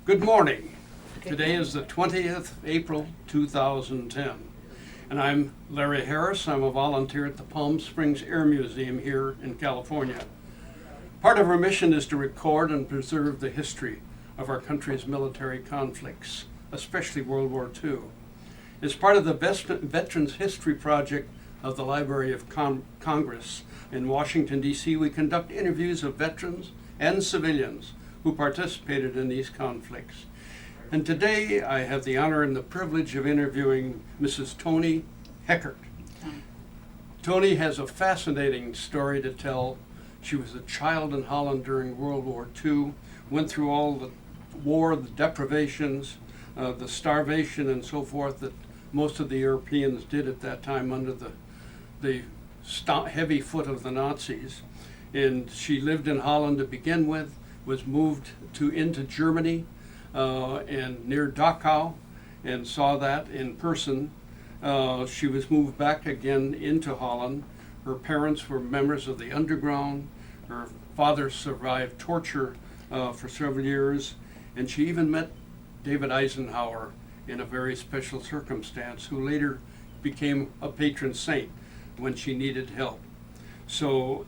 Good morning. Today is the 20th April 2010, and I'm Larry Harris. I'm a volunteer at the Palm Springs Air Museum here in California. Part of our mission is to record and preserve the history of our country's military conflicts, especially World War II. As part of the Veterans History Project of the Library of Congress in Washington, D.C., we conduct interviews of veterans and civilians who participated in these conflicts. And today I have the honor and the privilege of interviewing Mrs. Tonny Hekkert. Tonny has a fascinating story to tell. She was a child in Holland during World War II, went through all the war, the deprivations, the starvation and so forth that most of the Europeans did at that time under the heavy foot of the Nazis. And she lived in Holland to begin with, was moved into Germany and near Dachau, and saw that in person. She was moved back again into Holland. Her parents were members of the underground. Her father survived torture for several years, and she even met David Eisenhower in a very special circumstance, who later became a patron saint when she needed help. So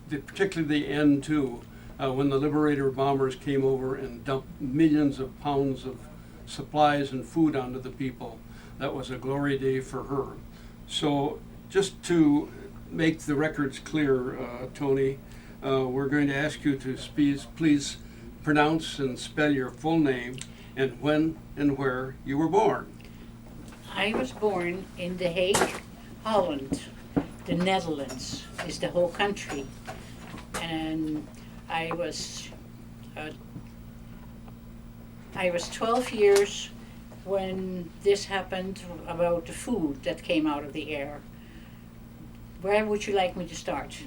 particularly the end too, when the Liberator bombers came over and dumped millions of pounds of supplies and food onto the people, that was a glory day for her. So just to make the records clear, Tonny, we're going to ask you to please pronounce and spell your full name and when and where you were born. I was born in The Hague, Holland. The Netherlands is the whole country. And I was 12 years when this happened about the food that came out of the air. Where would you like me to start?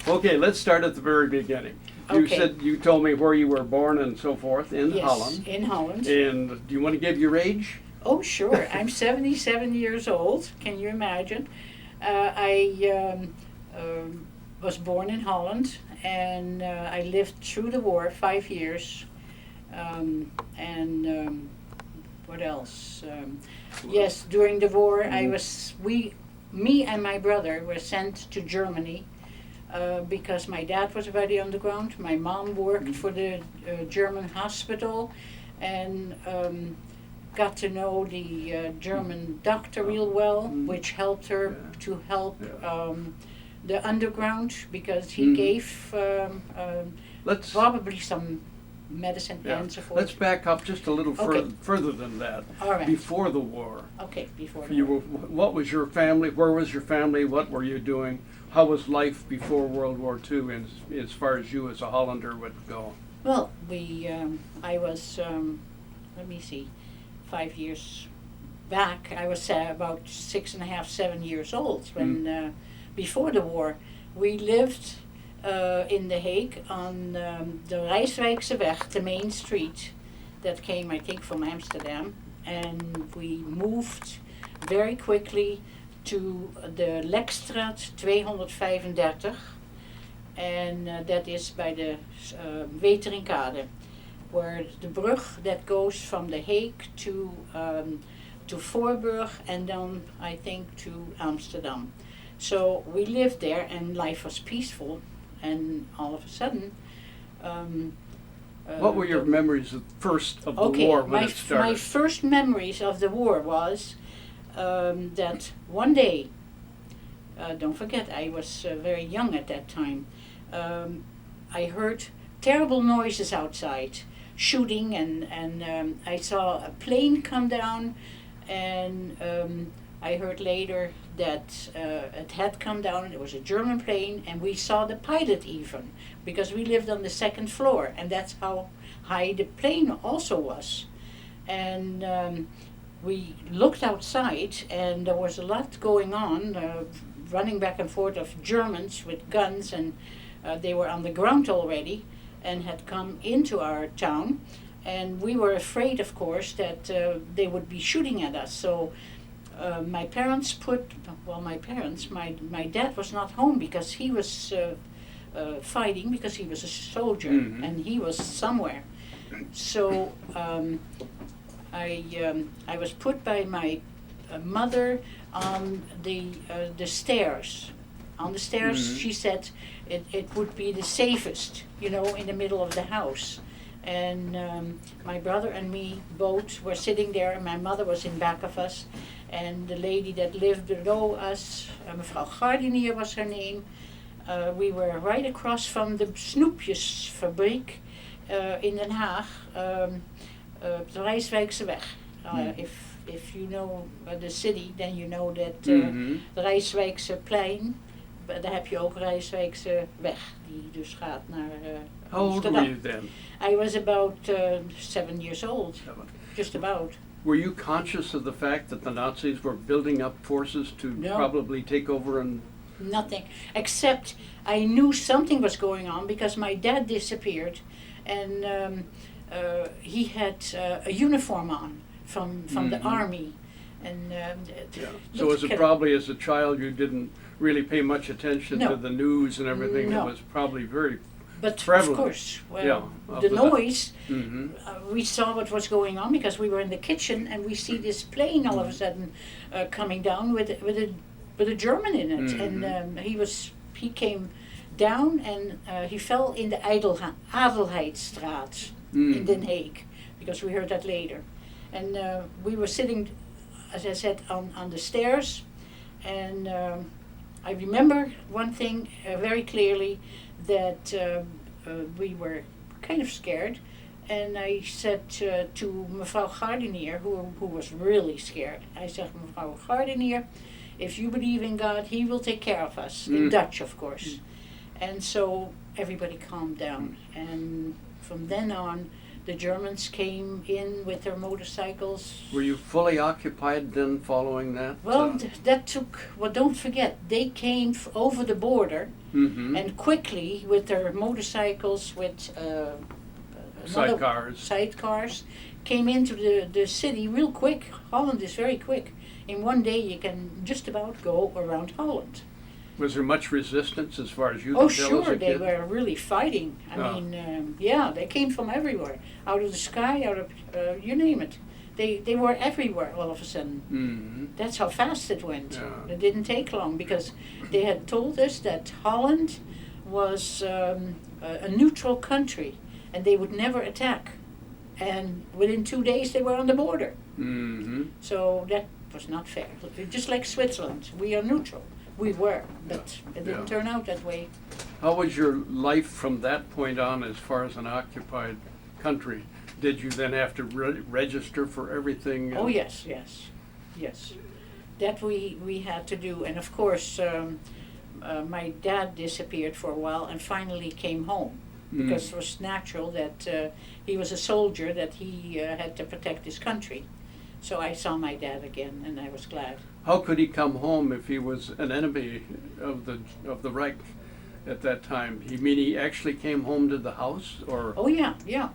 Okay, let's start at the very beginning. Okay. You told me where you were born and so forth in Holland. Yes, in Holland. And do you want to give your age? Oh, sure. I'm 77 years old. Can you imagine? I was born in Holland, and I lived through the war 5 years. What else? Yes, during the war, me and my brother were sent to Germany because my dad was already on the ground. My mom worked for the German hospital and got to know the German doctor real well, which helped her to help the underground, because he gave probably some medicine and so forth. Let's back up just a little further than that. All right. Before the war. Okay, before the war. What was your family? Where was your family? What were you doing? How was life before World War II, and as far as you as a Hollander would go? Well, I was, 5 years back. I was about 6.5, 7 years old when, before the war, we lived in The Hague on the Rijswijkseweg, the main street that came, I think, from Amsterdam, and we moved very quickly to the Lekstraat 235, and that is by the Weterinkade, where the brug that goes from The Hague to Voorburg and then I think to Amsterdam. So we lived there and life was peaceful, and all of a sudden what were your memories of the war when it started? My first memories of the war was that one day, don't forget I was very young at that time, I heard terrible noises outside, shooting, and I saw a plane come down, and I heard later that it had come down, and it was a German plane, and we saw the pilot even, because we lived on the second floor, and that's how high the plane also was. And we looked outside, and there was a lot going on, running back and forth of Germans with guns, and they were on the ground already and had come into our town, and we were afraid, of course, that they would be shooting at us. So my parents my dad was not home because he was fighting, because he was a soldier, and he was somewhere. So I was put by my mother on the stairs. On the stairs, she said it would be the safest, you know, in the middle of the house. And my brother and me both were sitting there, and my mother was in back of us. And the lady that lived below us, mevrouw Gardinier was her name, we were right across from the snoepjesfabriek in Den Haag, op de Rijswijkseweg. If you know the city, then you know that de Rijswijkseplein, daar heb je ook Rijswijkse weg, die dus gaat naar How old were you then? I was about 7 years old, just about. Were you conscious of the fact that the Nazis were building up forces to No. probably take over and... Nothing, except I knew something was going on because my dad disappeared, and he had a uniform on from the army, and So was it probably as a child you didn't really pay much attention to No. the news and everything? No. It was probably very but prevalent. of course, well, Yeah, of the the- noise. Mhm. We saw what was going on because we were in the kitchen, and we see this plane all of a sudden coming down with a German in it, and he came down and he fell in the Adelheidstraat in Den Haag, because we heard that later, and we were sitting, as I said, on the stairs, and I remember one thing very clearly, that we were kind of scared, and I said to mevrouw Gardinier, who was really scared, I said, mevrouw Gardinier, if you believe in God, He will take care of us, in Dutch of course. And so everybody calmed down, and from then on the Germans came in with their motorcycles. Were you fully occupied then following that? Well, that took, well, don't forget, they came over the border, and quickly with their motorcycles, with sidecars, came into the city real quick. Holland is very quick. In one day you can just about go around Holland. Was there much resistance as far as you Oh could tell as sure, a they kid? were really fighting. I mean, yeah, they came from everywhere. Out of the sky, out of, you name it. They were everywhere all of a sudden. That's how fast it went. Yeah. It didn't take long because they had told us that Holland was a neutral country and they would never attack. And within 2 days they were on the border. So that was not fair. Just like Switzerland, we are neutral. We were, but it didn't turn out that way. How was your life from that point on as far as an occupied country? Did you then have to register for everything? Oh yes. That we had to do, and of course my dad disappeared for a while and finally came home because it was natural that he was a soldier, that he had to protect his country. So I saw my dad again, and I was glad. How could he come home if he was an enemy of the Reich at that time? You mean he actually came home to the house, or? Oh yeah.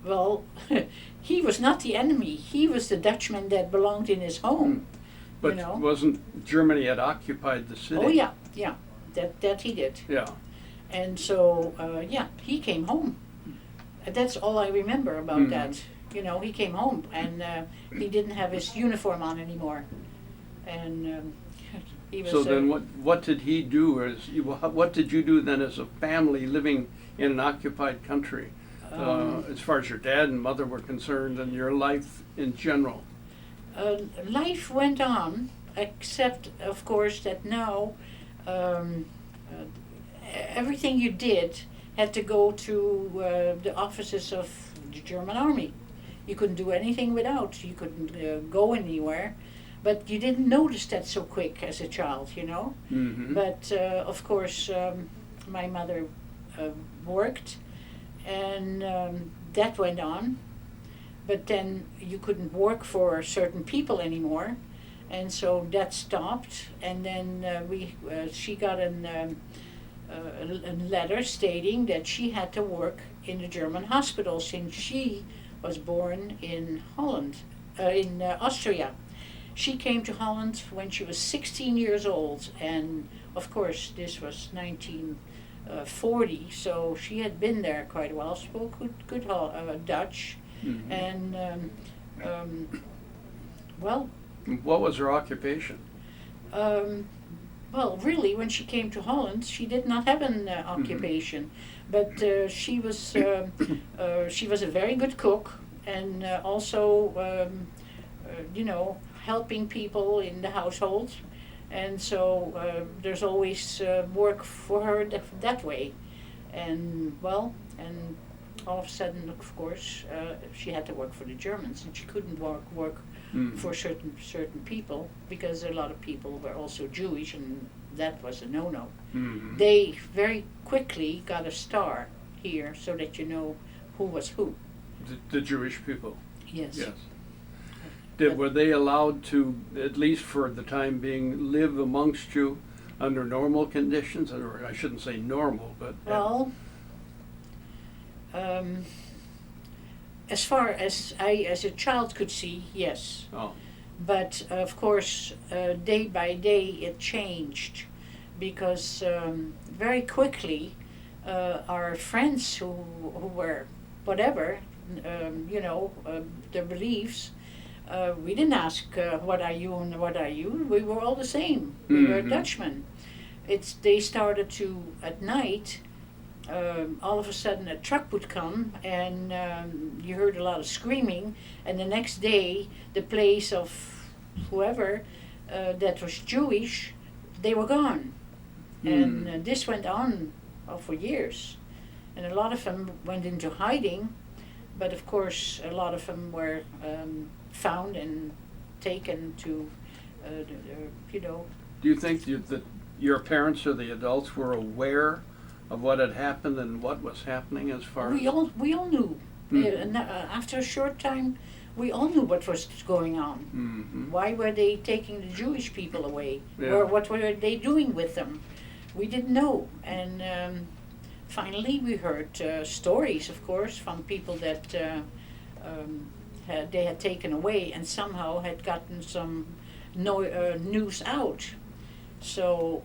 Well, he was not the enemy. He was the Dutchman that belonged in his home. But you know? wasn't Germany had occupied the city? Oh yeah. That he did. Yeah. And so he came home. That's all I remember about that. You know, he came home and he didn't have his uniform on anymore, and he was. So then, what did he do? What did you do then as a family living in an occupied country, as far as your dad and mother were concerned, and your life in general? Life went on, except of course that now everything you did had to go to the offices of the German army. You couldn't do anything without. You couldn't go anywhere, but you didn't notice that so quick as a child, you know. But of course, my mother worked, and that went on. But then you couldn't work for certain people anymore, and so that stopped. And then she got a letter stating that she had to work in the German hospital since she was born in Holland, in Austria. She came to Holland when she was 16 years old, and of course this was 40, so she had been there quite a while, spoke good Dutch, Mhm. and well, What was her occupation? um, well, really, when she came to Holland, she did not have an occupation, but she was a very good cook, and also, you know, helping people in the household, and so there's always work for her that way, and well, and all of a sudden, of course, she had to work for the Germans, and she couldn't work Mhm. for certain people, because a lot of people were also Jewish, and that was a no-no. Mhm. They very quickly got a star here, so that you know who was who. The Jewish people. Yes. Yes. But- Were they allowed to, at least for the time being, live amongst you under normal conditions? Or I shouldn't say normal, but Well, as far as I, as a child, could see, yes. oh, But of course, day by day it changed, because very quickly our friends who were whatever, you know, their beliefs, we didn't ask what are you and what are you. We were all the same. We were Mhm. Dutchmen. They started to, at night, all of a sudden a truck would come, and you heard a lot of screaming, and the next day the place of whoever that was Jewish, they were gone. And this went on for years, and a lot of them went into hiding, but of course a lot of them were found and taken to you know. do you think that your parents or the adults were aware of what had happened and what was happening as far We as? all knew. Mhm. And after a short time, we all knew what was going on. Mhm. Why were they taking the Jewish people away? Yeah. Or what were they doing with them? We didn't know. And finally, we heard stories, of course, from people that they had taken away, and somehow had gotten some news out. So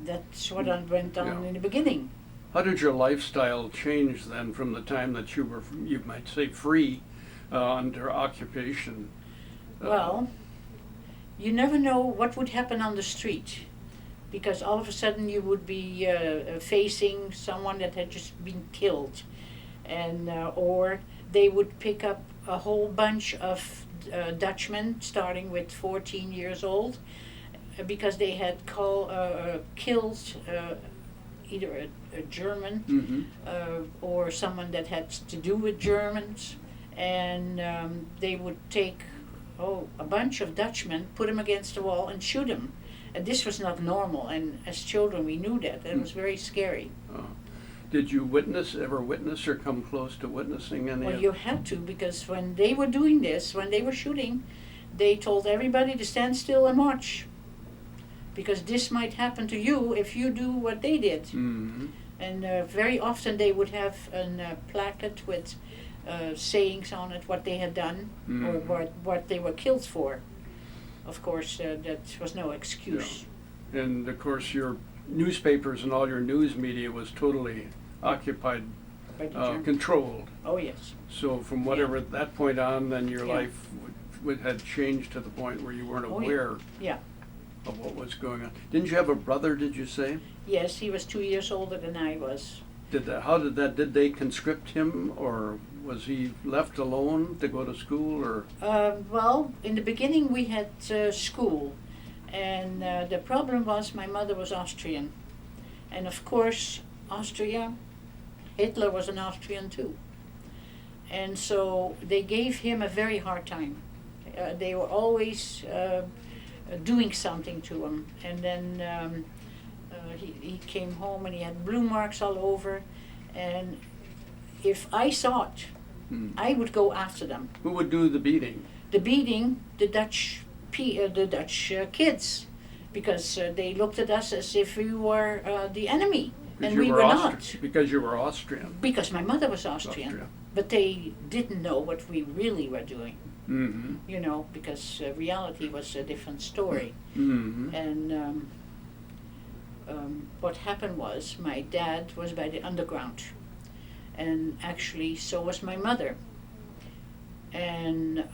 that's what went on Yeah. in the beginning. How did your lifestyle change then from the time that you were, you might say, free under occupation? Well, you never know what would happen on the street, because all of a sudden you would be facing someone that had just been killed, and or they would pick up a whole bunch of Dutchmen starting with 14 years old, because they had killed either a German Mhm. or someone that had to do with Germans, and they would take a bunch of Dutchmen, put them against the wall, and shoot them. And this was not normal, and as children we knew that. It was very scary. Oh. Did you ever witness or come close to witnessing any Well, of? you had to, because when they were doing this, when they were shooting, they told everybody to stand still and watch, because this might happen to you if you do what they did. Mhm. And very often they would have a placard with sayings on it, what they had done, or Mhm. what they were killed for. Of course, that was no excuse. And of course, your newspapers and all your news media was totally occupied, By the Germans. controlled. Oh yes. So from whatever at that point on, then your Yeah. life had changed to the point where you weren't Oh, yeah. aware Yeah. of what was going on. Didn't you have a brother? Did you say? Yes, he was 2 years older than I was. Did they conscript him, or was he left alone to go to school, or? Well, in the beginning we had school, and the problem was my mother was Austrian, and of course Austria, Hitler was an Austrian too, and so they gave him a very hard time. They were always doing something to him, and then he came home and he had blue marks all over, and if I saw it, I would go after them. Who would do the beating? The beating, the Dutch kids, because they looked at us as if we were the enemy, and we were not. Because you were Austrian. Because my mother was Austrian, but they didn't know what we really were doing. Mm-hmm. You know, because reality was a different story. Mm-hmm. And what happened was my dad was by the underground, and actually so was my mother. And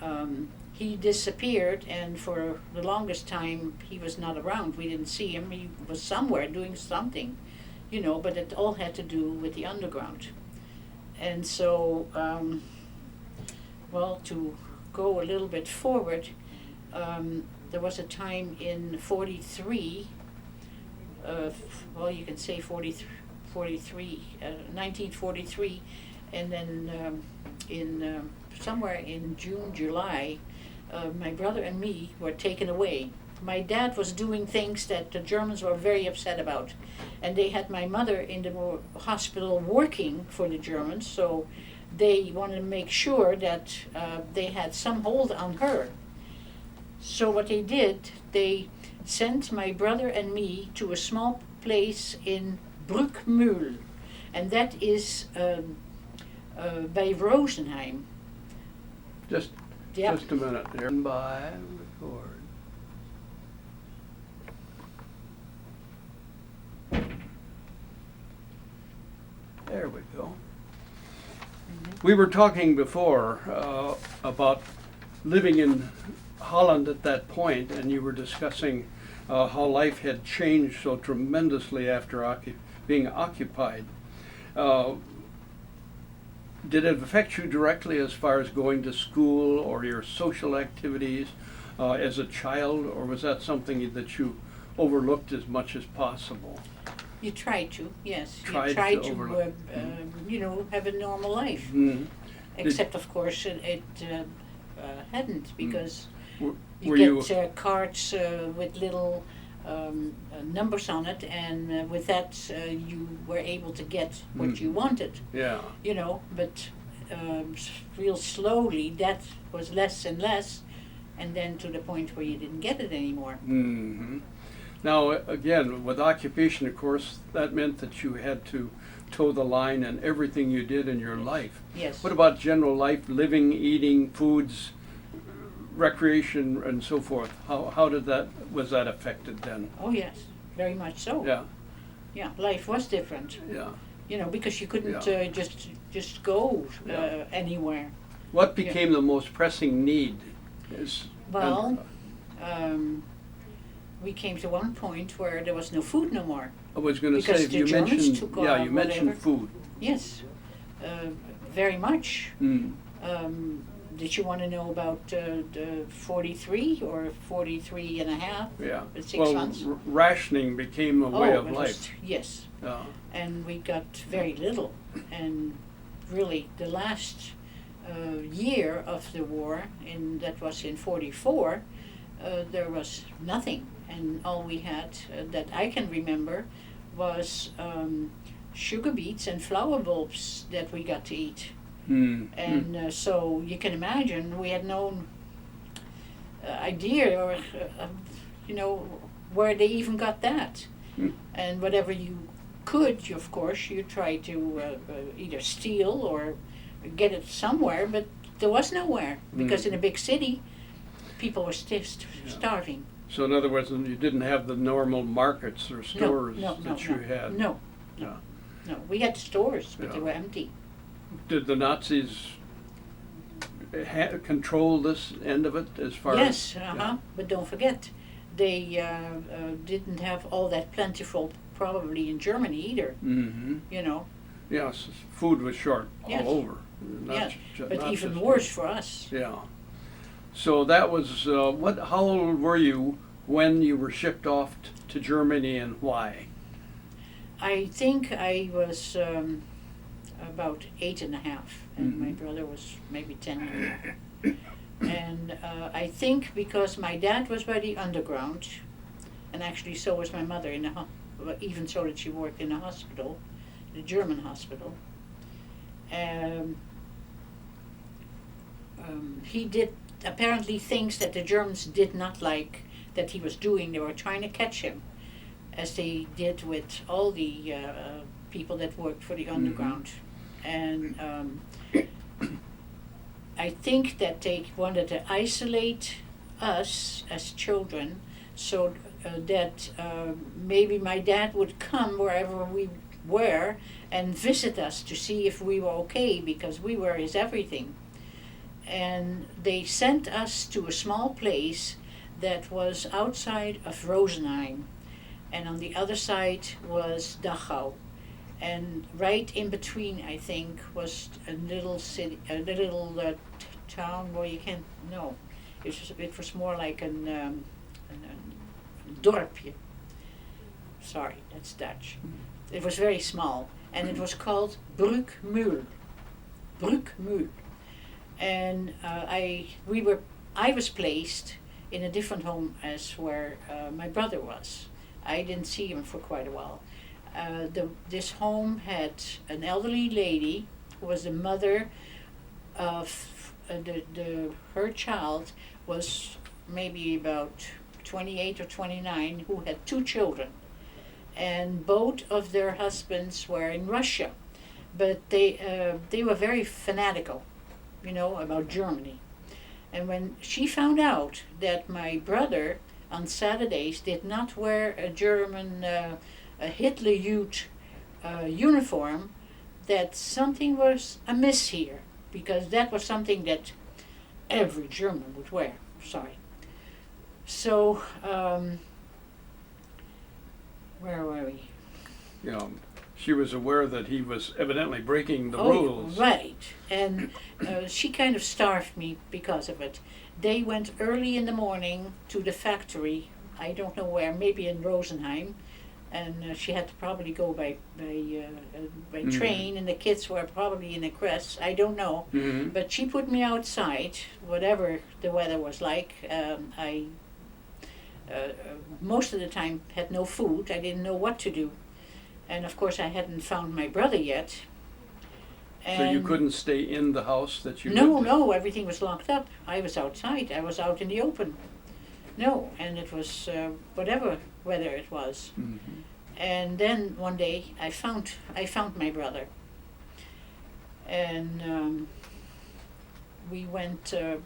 he disappeared, and for the longest time he was not around. We didn't see him. He was somewhere doing something, you know, but it all had to do with the underground. And so, well, to go a little bit forward, there was a time in 43, well, you can say 1943, and then in somewhere in June, July, my brother and me were taken away. My dad was doing things that the Germans were very upset about, and they had my mother in the hospital working for the Germans, so they wanted to make sure that they had some hold on her. So what they did, they sent my brother and me to a small place in Bruckmühl, and that is by Rosenheim. Just Yeah. a minute there. By record. There we go. We were talking before about living in Holland at that point, and you were discussing how life had changed so tremendously after being occupied. Did it affect you directly as far as going to school or your social activities as a child, or was that something that you overlooked as much as possible? You try to, yes. Tried you try to to, overlook. you know, have a normal life. Mm. Except, of course, it hadn't, because Were you get cards with little numbers on it, and with that you were able to get what you wanted. Yeah. You know, but real slowly that was less and less, and then to the point where you didn't get it anymore. Mm-hmm. Now, again, with occupation, of course, that meant that you had to toe the line in everything you did in your life. Yes. What about general life, living, eating, foods, recreation, and so forth? How was that affected then? Oh yes, very much so. Yeah. Yeah, life was different. Yeah. You know, because you couldn't just go Yeah. anywhere. What became the most pressing need? Well, we came to one point where there was no food no more. I was going to because say, the you Germans mentioned, took you mentioned whatever. food. Yes, very much. Mm. Did you want to know about the 43 or 43 and a half? Yeah. 6 months? Rationing became a way of it life. yes. Yeah. And we got very little. And really, the last year of the war, that was in 44, there was nothing. And all we had that I can remember was sugar beets and flower bulbs that we got to eat. Mm. And so you can imagine we had no idea or, you know, where they even got that. Mm. And whatever you could, of course, you try to either steal or get it somewhere, but there was nowhere. Because in a big city, people were starving. So in other words, you didn't have the normal markets or stores you had. No. Yeah. No, we had stores, but they Yeah. were empty. Did the Nazis control this end of it as far Yes, as? yeah. But don't forget, they didn't have all that plentiful probably in Germany either. Mm-hmm. You know. Yes, food was short Yes. all over. Yes, but not even just worse here. for us. Yeah. So that was how old were you when you were shipped off to Germany, and why? I think I was about 8 and a half, and my brother was maybe 10 and a half. And I think because my dad was by the underground, and actually so was my mother, even so that she worked in a hospital, the German hospital. He did apparently things that the Germans did not like that he was doing. They were trying to catch him, as they did with all the people that worked for the underground. And I think that they wanted to isolate us as children, so that maybe my dad would come wherever we were and visit us to see if we were okay, because we were his everything. And they sent us to a small place that was outside of Rosenheim, and on the other side was Dachau, and right in between, I think, was a little city, a little town where you can't, no, it was more like an dorpje. Sorry, that's Dutch. It was very small, and it was called Brückmühl. Brückmühl. And I was placed in a different home as where my brother was. I didn't see him for quite a while. This home had an elderly lady who was the mother of her child, was maybe about 28 or 29, who had 2 children. And both of their husbands were in Russia, but they were very fanatical, about Germany. And when she found out that my brother on Saturdays did not wear a German a Hitler Youth uniform, that something was amiss here, because that was something that every German would wear. Sorry. So, where were we? She was aware that he was evidently breaking the Oh, rules. right. And she kind of starved me because of it. They went early in the morning to the factory, I don't know where, maybe in Rosenheim, and she had to probably go by train, and the kids were probably in a crèche, I don't know. Mm-hmm. But she put me outside, whatever the weather was like. I most of the time had no food. I didn't know what to do. And of course I hadn't found my brother yet. So you And couldn't stay in the house that you no, lived in? no, everything was locked up. I was outside. I was out in the open. No, and it was whatever weather it was. Mm-hmm. And then one day I found my brother, and we went to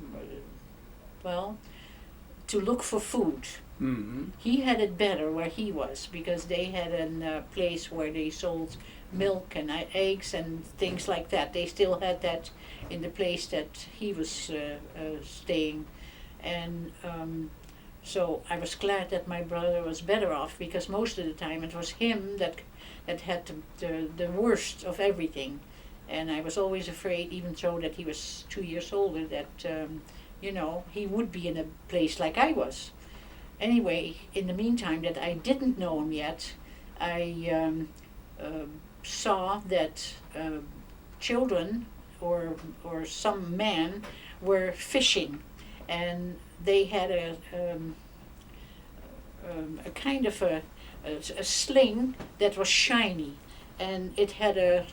look for food. Mm-hmm. He had it better where he was, because they had a place where they sold milk and eggs and things like that. They still had that in the place that he was staying, and so I was glad that my brother was better off, because most of the time it was him that had the worst of everything, and I was always afraid, even though that he was 2 years older, that he would be in a place like I was. Anyway, in the meantime that I didn't know him yet, I saw that children or some men were fishing, and they had a kind of a sling that was shiny, and it had a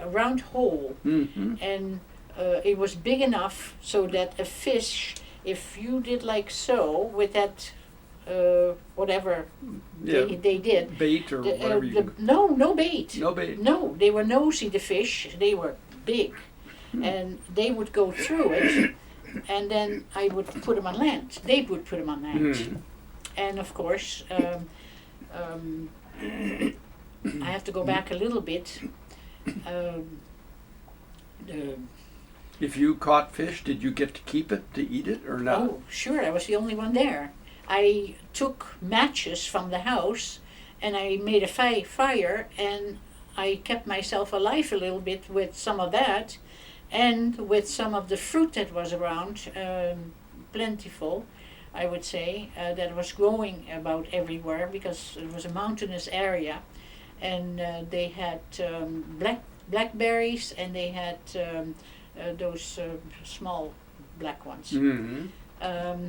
round hole, Mm-hmm. and it was big enough so that a fish, if you did like so with that whatever they did, Bait or whatever you no bait. No bait. No, they were nosy, the fish. They were big, and they would go through it, and then I would put them on land. They would put them on land, and of course, I have to go back a little bit. If you caught fish, did you get to keep it, to eat it, or not? Oh, sure, I was the only one there. I took matches from the house, and I made a fire, and I kept myself alive a little bit with some of that, and with some of the fruit that was around, plentiful, I would say, that was growing about everywhere, because it was a mountainous area, and they had blackberries, and they had those small black ones. Mm-hmm.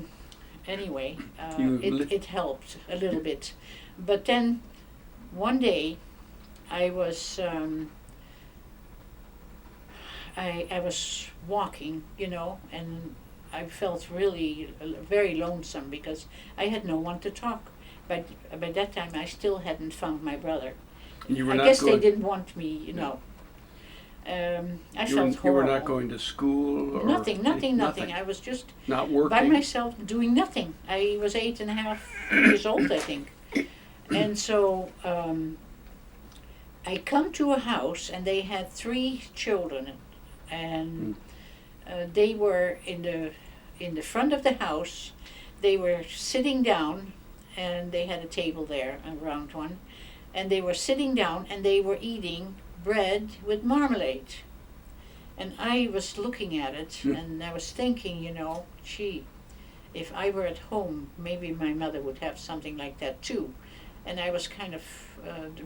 Anyway, You it helped a little bit. But then one day I was I was walking, and I felt really very lonesome, because I had no one to talk. But by that time I still hadn't found my brother. You were I not guess going. they didn't want me, I You felt horrible. were not going to school or Nothing. I was just not working. by myself doing nothing. I was 8.5 years old, I think. And so I come to a house, and they had 3 children, and they were in the front of the house. They were sitting down, and they had a table there, a round one, and they were sitting down, and they were eating bread with marmalade. And I was looking at it, and I was thinking, gee, if I were at home, maybe my mother would have something like that too. And I was kind of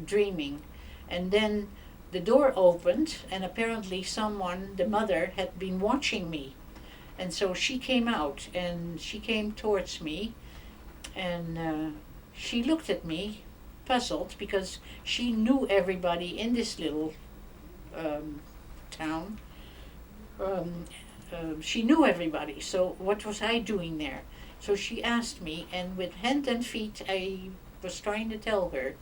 dreaming. And then the door opened, and apparently the mother, had been watching me. And so she came out, and she came towards me, and she looked at me, puzzled, because she knew everybody in this little town. She knew everybody, so what was I doing there? So she asked me, and with hand and feet I was trying to tell her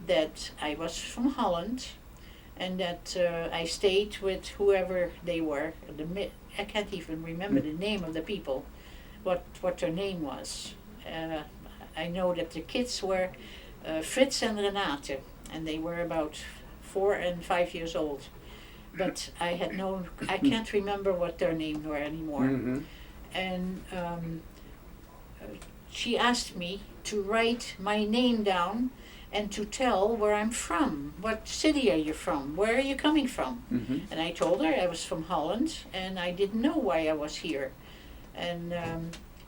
that I was from Holland, and that I stayed with whoever they were. I can't even remember the name of the people, what their name was. I know that the kids were Fritz and Renate, and they were about 4 and 5 years old. But I can't remember what their names were anymore. Mm-hmm. And she asked me to write my name down and to tell where I'm from. What city are you from? Where are you coming from? Mm-hmm. And I told her I was from Holland, and I didn't know why I was here. And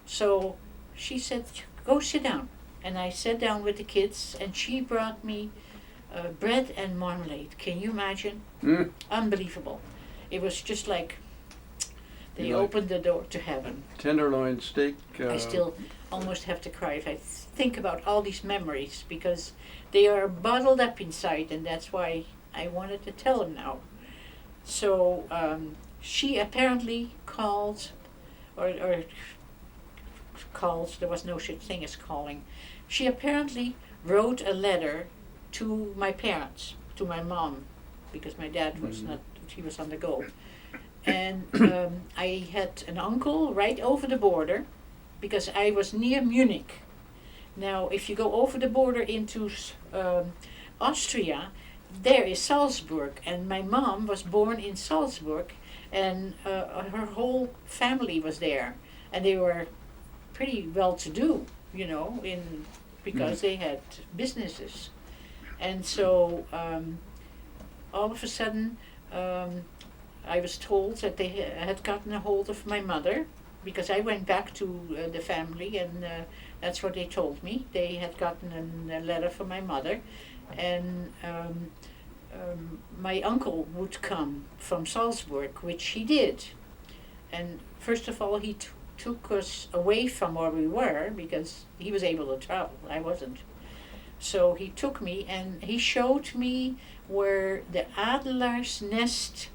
so she said, go sit down. And I sat down with the kids, and she brought me bread and marmalade. Can you imagine? Unbelievable. It was just like they opened the door to heaven. Tenderloin steak. I still almost have to cry if I think about all these memories, because they are bottled up inside, and that's why I wanted to tell them now. So she apparently called, or calls, there was no such thing as calling. She apparently wrote a letter to my parents, to my mom, because my dad was he was on the go. And I had an uncle right over the border, because I was near Munich. Now, if you go over the border into Austria, there is Salzburg, and my mom was born in Salzburg, and her whole family was there, and they were pretty well-to-do, because they had businesses. And so all of a sudden I was told that they had gotten a hold of my mother, because I went back to the family, and that's what they told me. They had gotten a letter from my mother, and my uncle would come from Salzburg, which he did. And first of all, he took us away from where we were, because he was able to travel. I wasn't. So he took me, and he showed me where the Adler's Nest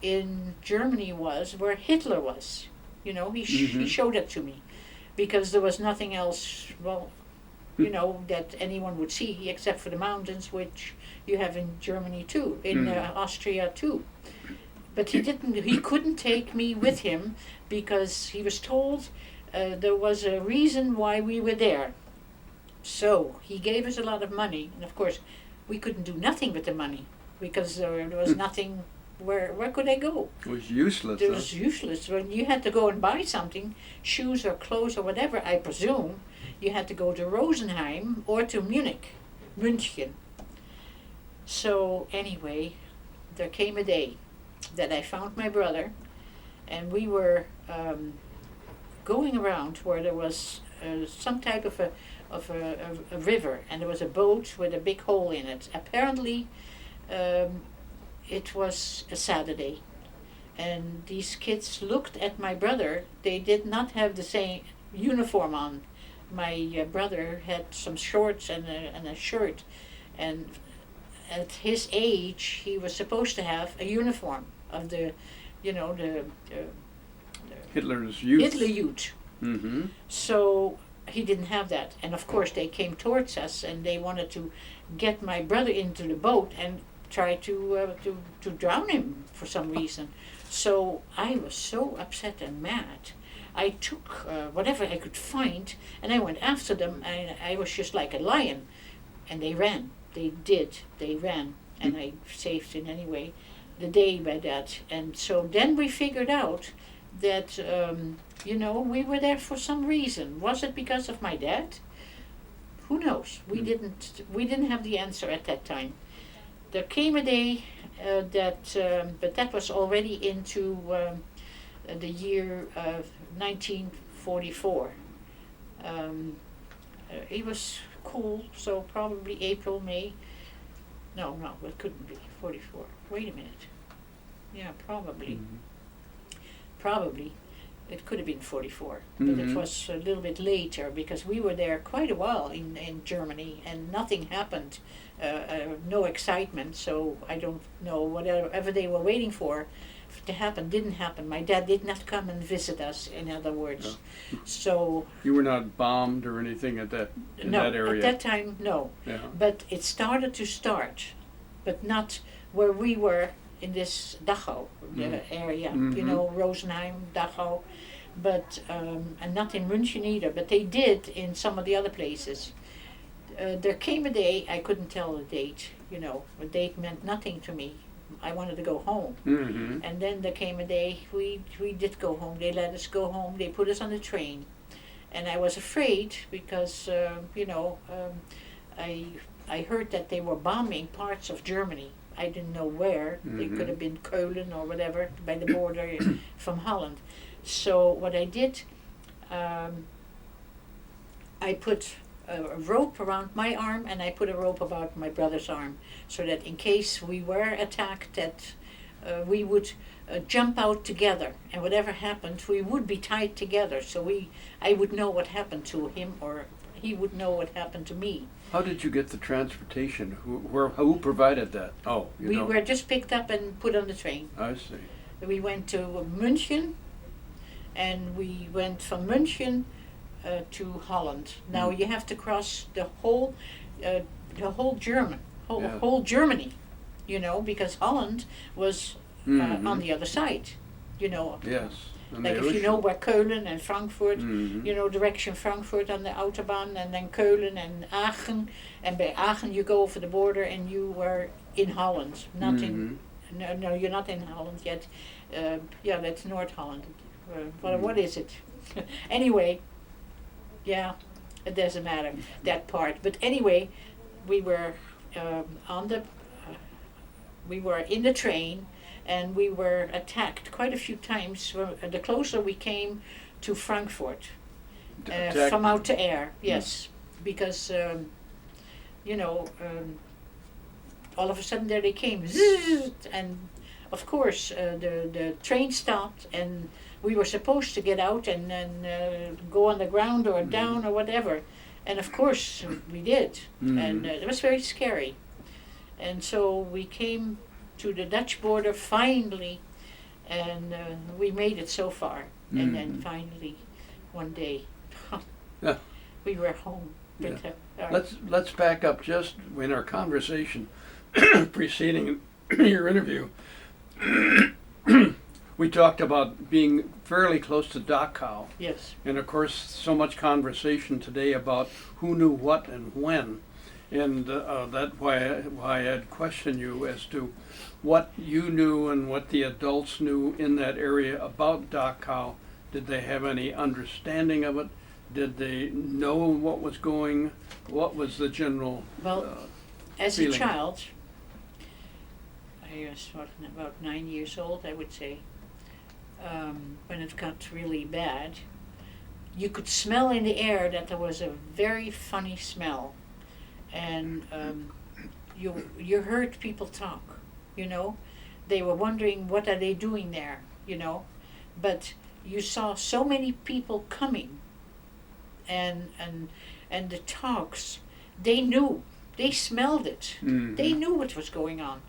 in Germany was, where Hitler was. He showed it to me, because there was nothing else, that anyone would see, except for the mountains, which you have in Germany too, in Austria too. But he couldn't take me with him, because he was told there was a reason why we were there. So he gave us a lot of money, and of course we couldn't do nothing with the money, because there was nothing. Where could I go? It was useless. It was useless. When you had to go and buy something, shoes or clothes or whatever, I presume, you had to go to Rosenheim or to München. So anyway, there came a day that I found my brother, and we were going around where there was some type of a river, and there was a boat with a big hole in it. Apparently, it was a Saturday, and these kids looked at my brother. They did not have the same uniform on. My brother had some shorts and a shirt, and at his age, he was supposed to have a uniform of the Hitler's Youth. Hitler Youth. Mm-hmm. So he didn't have that, and of course they came towards us, and they wanted to get my brother into the boat, and tried to drown him for some reason. So I was so upset and mad. I took whatever I could find and I went after them, and I was just like a lion. And they ran. They ran. And I saved in any way the day by that. And so then we figured out that, we were there for some reason. Was it because of my dad? Who knows? We didn't have the answer at that time. There came a day but that was already into the year 1944. It was cool, so probably April, May. No, it couldn't be 44. Wait a minute. Yeah, probably. Probably. It could have been 44, but it was a little bit later because we were there quite a while in Germany and nothing happened. No excitement, so I don't know, whatever they were waiting for to happen didn't happen. My dad did not come and visit us, in other words. No. So You were not bombed or anything in that area? At that time, no. Yeah. But it started to start, but not where we were in this Dachau area, Rosenheim, Dachau, but and not in München either, but they did in some of the other places. There came a day, I couldn't tell the date, a date meant nothing to me. I wanted to go home. And then there came a day, we did go home. They let us go home, they put us on the train. And I was afraid because, I heard that they were bombing parts of Germany. I didn't know where. It could have been Cologne or whatever, by the border from Holland. So what I did, I put a rope around my arm and I put a rope about my brother's arm, so that in case we were attacked, that we would jump out together, and whatever happened, we would be tied together. So I would know what happened to him, or he would know what happened to me. How did you get the transportation? Who provided that? Oh, we were just picked up and put on the train. I see. We went to München, and we went from München to Holland. Now you have to cross the whole Germany, because Holland was on the other side, Yes. Like if you know where Cologne and Frankfurt, direction Frankfurt on the Autobahn, and then Cologne and Aachen, and by Aachen you go over the border and you were in Holland, not in, no, you're not in Holland yet. That's North Holland. What is it? Anyway, yeah, it doesn't matter, that part. But anyway, we were we were in the train, and we were attacked quite a few times. The closer we came to Frankfurt, from out to air, yes, because all of a sudden there they came, zzz, and of course the train stopped, and we were supposed to get out and then go on the ground or down or whatever, and of course we did, and it was very scary. And so we came to the Dutch border finally, and we made it so far. And then finally, one day, we were home. Yeah. Let's back up just in our conversation preceding your interview. We talked about being fairly close to Dachau. Yes. And of course, so much conversation today about who knew what and when. And that's why I had questioned you as to what you knew and what the adults knew in that area about Dachau. Did they have any understanding of it? Did they know what was going? What was the general as feeling? a child, I was about 9 years old, I would say, when it got really bad. You could smell in the air that there was a very funny smell. And you heard people talk, They were wondering, what are they doing there, But you saw so many people coming, and the talks, they knew, they smelled it, they knew what was going on.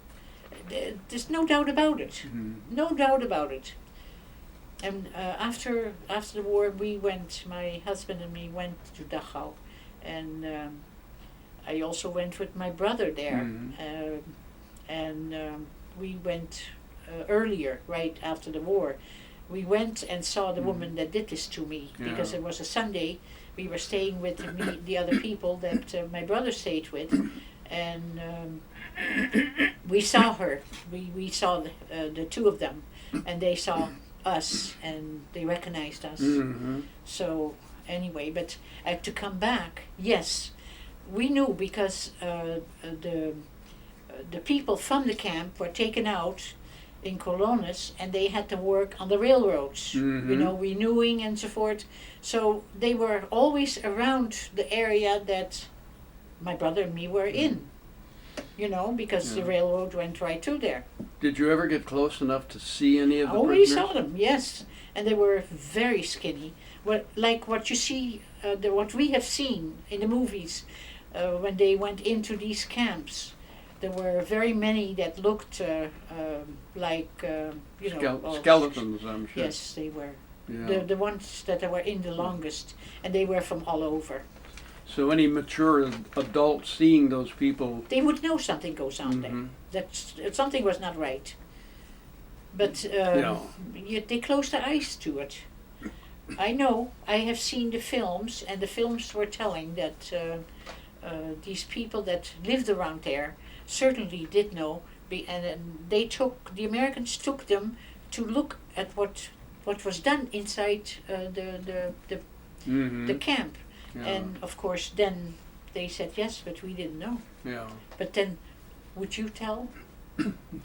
There's no doubt about it, no doubt about it. And after the war, my husband and me went to Dachau, and I also went with my brother there, and we went earlier, right after the war. We went and saw the woman that did this to me because Yeah. it was a Sunday. We were staying with the other people that my brother stayed with, and we saw her. We saw the two of them, and they saw us, and they recognized us. Mm-hmm. So anyway, but to come back, yes, we knew because the people from the camp were taken out in colonies, and they had to work on the railroads, Mhm. you know, renewing and so forth. So they were always around the area that my brother and me were in, you know, because the Yeah. railroad went right through there. Did you ever get close enough to see any of the Oh, we prisoners? saw them, yes, and they were very skinny. Like what you see, what we have seen in the movies, when they went into these camps. There were very many that looked like, you know, Skeletons, I'm sure. Yes, they were. Yeah. The ones that were in the longest, and they were from all over. So any mature adult seeing those people. They would know something goes on there. Mhm. That something was not right. But Yeah. yet they closed their eyes to it. I know. I have seen the films, and the films were telling that these people that lived around there certainly did know. And the Americans took them to look at what was done inside Mhm. the camp. Yeah. And of course, then they said yes, but we didn't know. Yeah. But then, would you tell?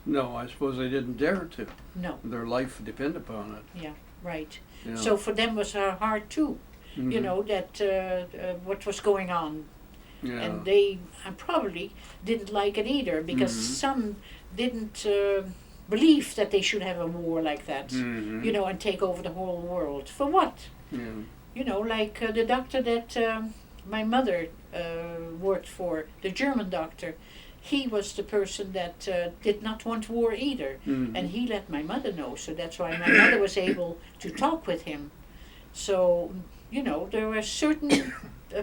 No, I suppose they didn't dare to. No. Their life depended upon it. Yeah, right. Yeah. So for them was hard too. You Mhm. know that what was going on, Yeah. and they probably didn't like it either because Mhm. some didn't believe that they should have a war like that. Mhm. You know, and take over the whole world for what? Yeah. You know, like the doctor that my mother worked for, the German doctor. He was the person that did not want war either, Mhm. and he let my mother know. So that's why my mother was able to talk with him. So, you know, there were certain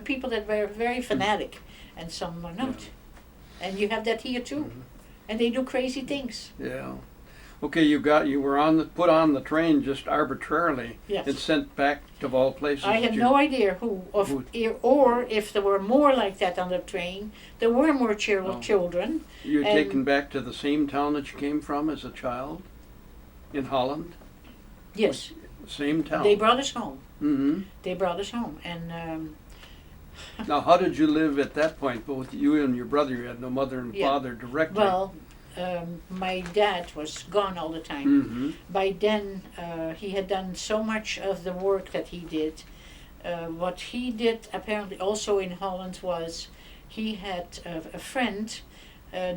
people that were very fanatic, and some were not. And you have that here too. Mhm. And they do crazy things. Yeah. Okay, you were put on the train just arbitrarily Yes. and sent back of all places. I have no idea who, or if there were more like that on the train. There were more Oh. children. You were and- taken back to the same town that you came from as a child, in Holland. Yes, Same town. they brought us home. Mm-hmm. They brought us home, and Now, how did you live at that point? Both you and your brother, you had no mother and Yeah. father directly. well, my dad was gone all the time. Mm-hmm. By then, he had done so much of the work that he did. What he did apparently also in Holland was he had a friend,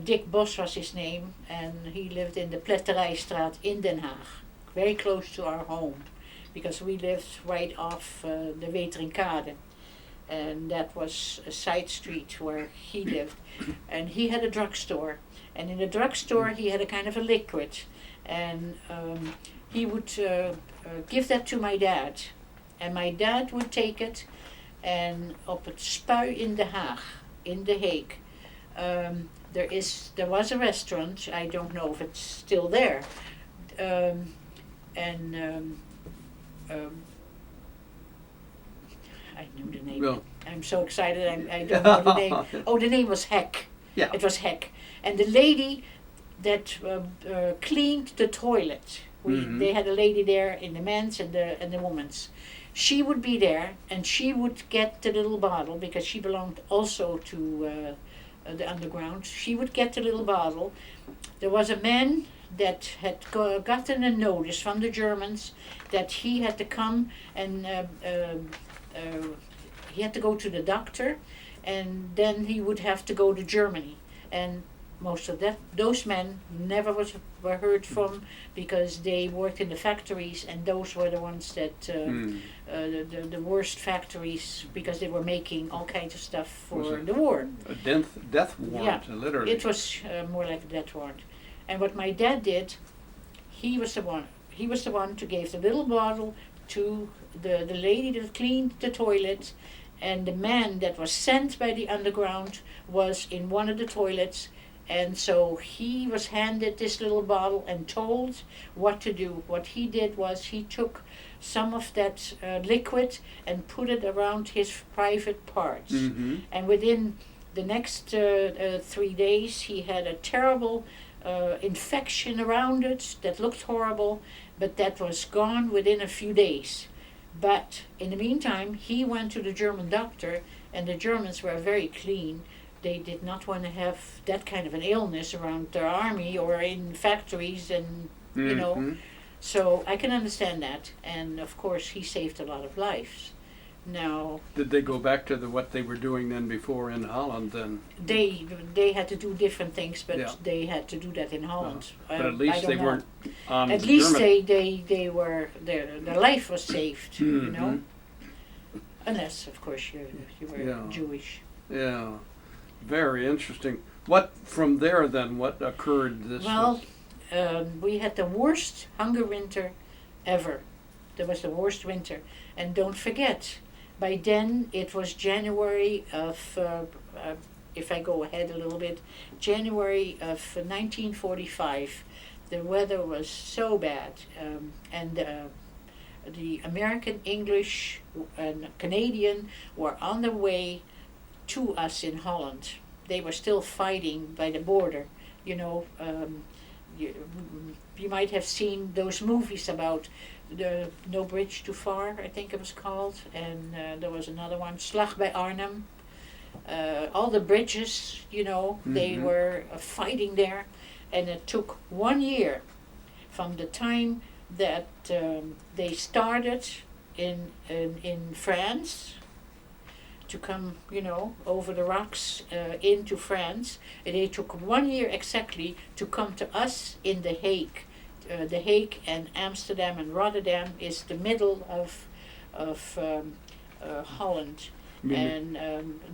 Dick Bos was his name, and he lived in the Pletterijstraat in Den Haag, very close to our home, because we lived right off the Weterinkade. And that was a side street where he lived. And he had a drugstore. And in the drugstore he had a kind of a liquid. And he would give that to my dad. And my dad would take it and op het Spui in Den Haag, in The Hague. There was a restaurant, I don't know if it's still there. I knew the name. Well. I'm so excited. I don't know the name. Oh, the name was Heck. Yeah. It was Heck, and the lady that cleaned the toilet. Mhm. They had a lady there in the men's and the women's. She would be there, and she would get the little bottle because she belonged also to the underground. She would get the little bottle. There was a man that had gotten a notice from the Germans that he had to come and he had to go to the doctor, and then he would have to go to Germany. And most of those men never were heard from because they worked in the factories, and those were the ones that the worst factories because they were making all kinds of stuff Was for it the war. A death warrant, literally. It was more like a death warrant. And what my dad did, he was the one. He was the one to give the little bottle to the lady that cleaned the toilet, and the man that was sent by the underground was in one of the toilets, And so he was handed this little bottle and told what to do. What he did was he took some of that liquid and put it around his private parts. Mm-hmm. And within the next 3 days, he had a terrible infection around it that looked horrible, but that was gone within a few days. But in the meantime, he went to the German doctor, and the Germans were very clean. They did not want to have that kind of an illness around their army or in factories, and you know. Mm-hmm. So I can understand that, and of course he saved a lot of lives. Now Did they go back to what they were doing then before in Holland then? they had to do different things, but Yeah. they had to do that in Holland. But at I least don't they know. weren't on At least German. they were their life was saved, you know. Mhm. Unless of course you were Yeah. Jewish. Yeah, very interesting. What from there then? What occurred? Well, we had the worst hunger winter ever. There was the worst winter, and don't forget, by then it was January of. If I go ahead a little bit, January of 1945, the weather was so bad, and the American, English, and Canadian were on their way to us in Holland. They were still fighting by the border, you know. You might have seen those movies about the No Bridge Too Far, I think it was called, and there was another one, Slag bij Arnhem. All the bridges, you know, they Mhm. were fighting there, and it took 1 year from the time that they started in France to come, you know, over the rocks into France. And it took 1 year exactly to come to us in The Hague. The Hague and Amsterdam and Rotterdam is the middle of Holland. And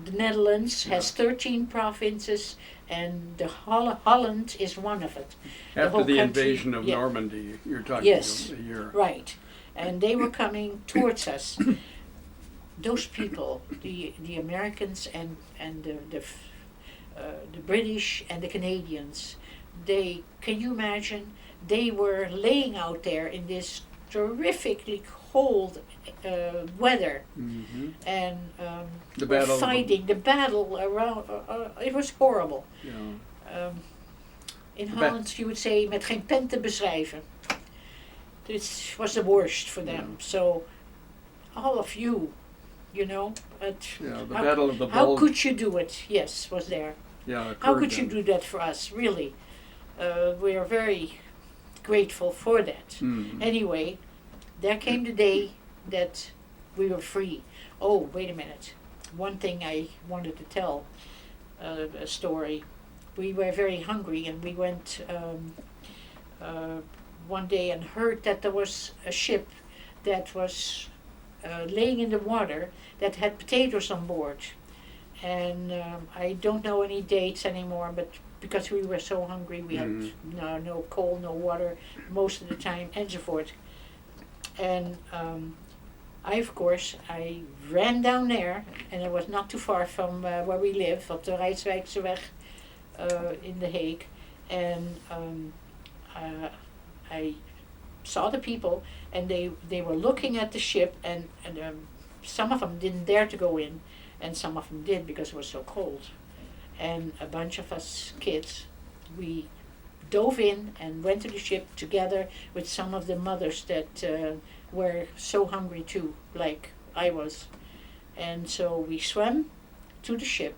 the Netherlands has 13 provinces, and the Holland is one of it. After whole the country, invasion of yeah. Normandy, you're talking Yes. a year. Right, and they were coming towards us. Those people, the Americans and the British and the Canadians, can you imagine? They were laying out there in this terrifically cold weather, Mm-hmm. and The were battle. fighting the battle around. It was horrible. Yeah. In Ba- Holland, you would say, met geen pen te beschrijven. This was the worst for them. Yeah. So, all of you, you know, Yeah. The how, battle of the how Bulge. could you do it? Yes, was there. Yeah. How occurred could you then. do that for us? Really, we are very grateful for that. Mhm. Anyway, there came the day that we were free. Oh, wait a minute. One thing I wanted to tell, a story. We were very hungry, and we went one day and heard that there was a ship that was laying in the water that had potatoes on board. And I don't know any dates anymore, but because we were so hungry, we had no coal, no water most of the time, and so forth. And I ran down there, and it was not too far from where we live, op de Rijswijkseweg in The Hague. And I saw the people, and they were looking at the ship, and some of them didn't dare to go in, and some of them did because it was so cold. And a bunch of us kids, we dove in and went to the ship together with some of the mothers that were so hungry too, like I was. And so we swam to the ship.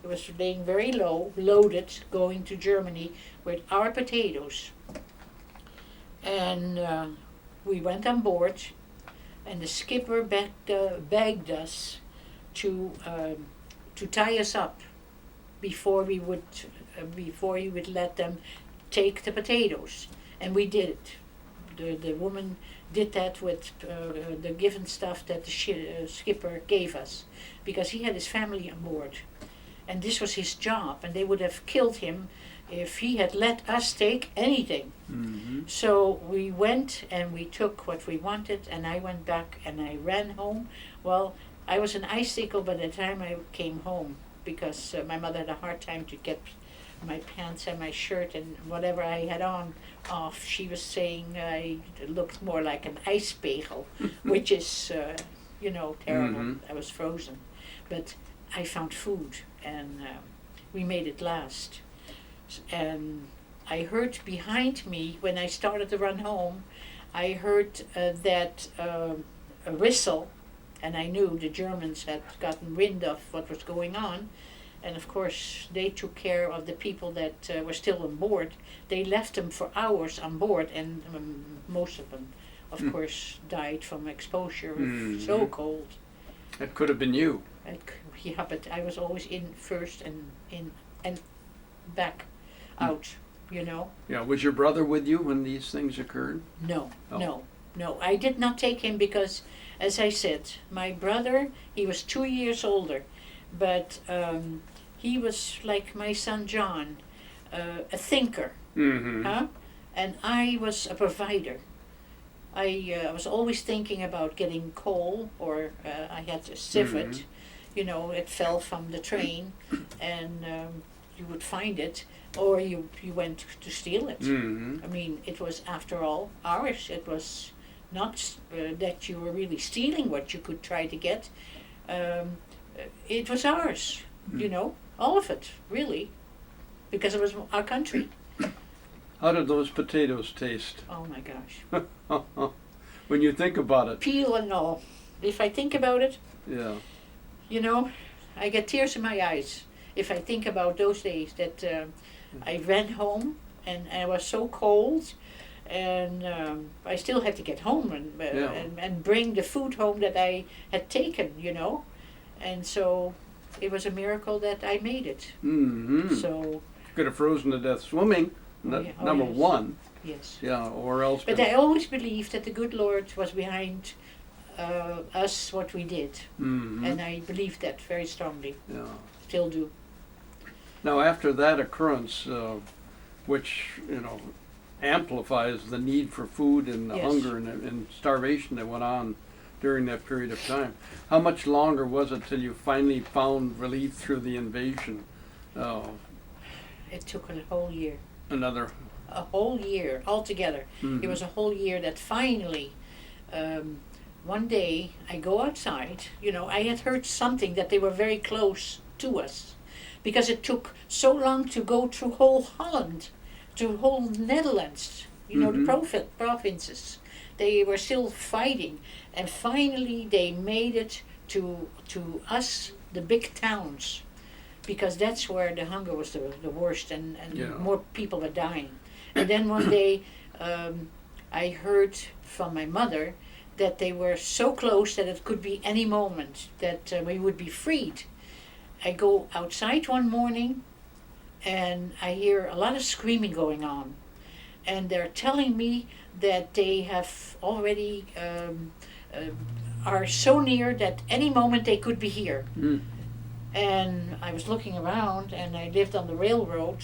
It was laying very low, loaded, going to Germany with our potatoes. And we went on board, and the skipper begged us to tie us up before he would let them take the potatoes, and we did it. The woman did that with the given stuff that the skipper gave us, because he had his family on board, and this was his job, and they would have killed him if he had let us take anything. Mm-hmm. So we went and we took what we wanted, and I went back and I ran home. Well, I was an icicle by the time I came home, because my mother had a hard time to get my pants and my shirt and whatever I had on off, she was saying I looked more like an ijspegel, which is, terrible. Mm-hmm. I was frozen. But I found food, and we made it last. And I heard behind me, when I started to run home, I heard that a whistle, and I knew the Germans had gotten wind of what was going on. And of course, they took care of the people that were still on board. They left them for hours on board, and most of them, of course, died from exposure. So cold. It could have been you. Yeah, but I was always in first and back out. Yeah, was your brother with you when these things occurred? No, Oh. no. I did not take him because, as I said, my brother, he was 2 years older, but he was like my son John, a thinker, Mm-hmm. and I was a provider. I was always thinking about getting coal, or I had a civet, it fell from the train, and you would find it, or you went to steal it. Mm-hmm. I mean, it was, after all, ours. It was not that you were really stealing what you could try to get. It was ours, all of it, really, because it was our country. How did those potatoes taste? Oh my gosh. When you think about it. Peel and all. If I think about it, Yeah. I get tears in my eyes if I think about those days that I ran home and I was so cold, and I still had to get home and bring the food home that I had taken, and so it was a miracle that I made it. Mm-hmm. So Could have frozen to death swimming, number yes. one. Yes. Yeah, or else. But I always believed that the good Lord was behind us, what we did. Mm-hmm. And I believed that very strongly. Yeah. Still do. Now, after that occurrence, which amplifies the need for food and the Yes. hunger and starvation that went on during that period of time, how much longer was it till you finally found relief through the invasion? It took a whole year. A whole year altogether. Mm-hmm. It was a whole year that finally, one day I go outside. I had heard something that they were very close to us, because it took so long to go through whole Holland, to whole Netherlands. Mm-hmm. The provinces. They were still fighting, and finally they made it to us, the big towns, because that's where the hunger was the worst, and more people were dying. And then one day I heard from my mother that they were so close that it could be any moment that we would be freed. I go outside one morning and I hear a lot of screaming going on. And they're telling me that they have already are so near that any moment they could be here. Mm. And I was looking around, and I lived on the railroad,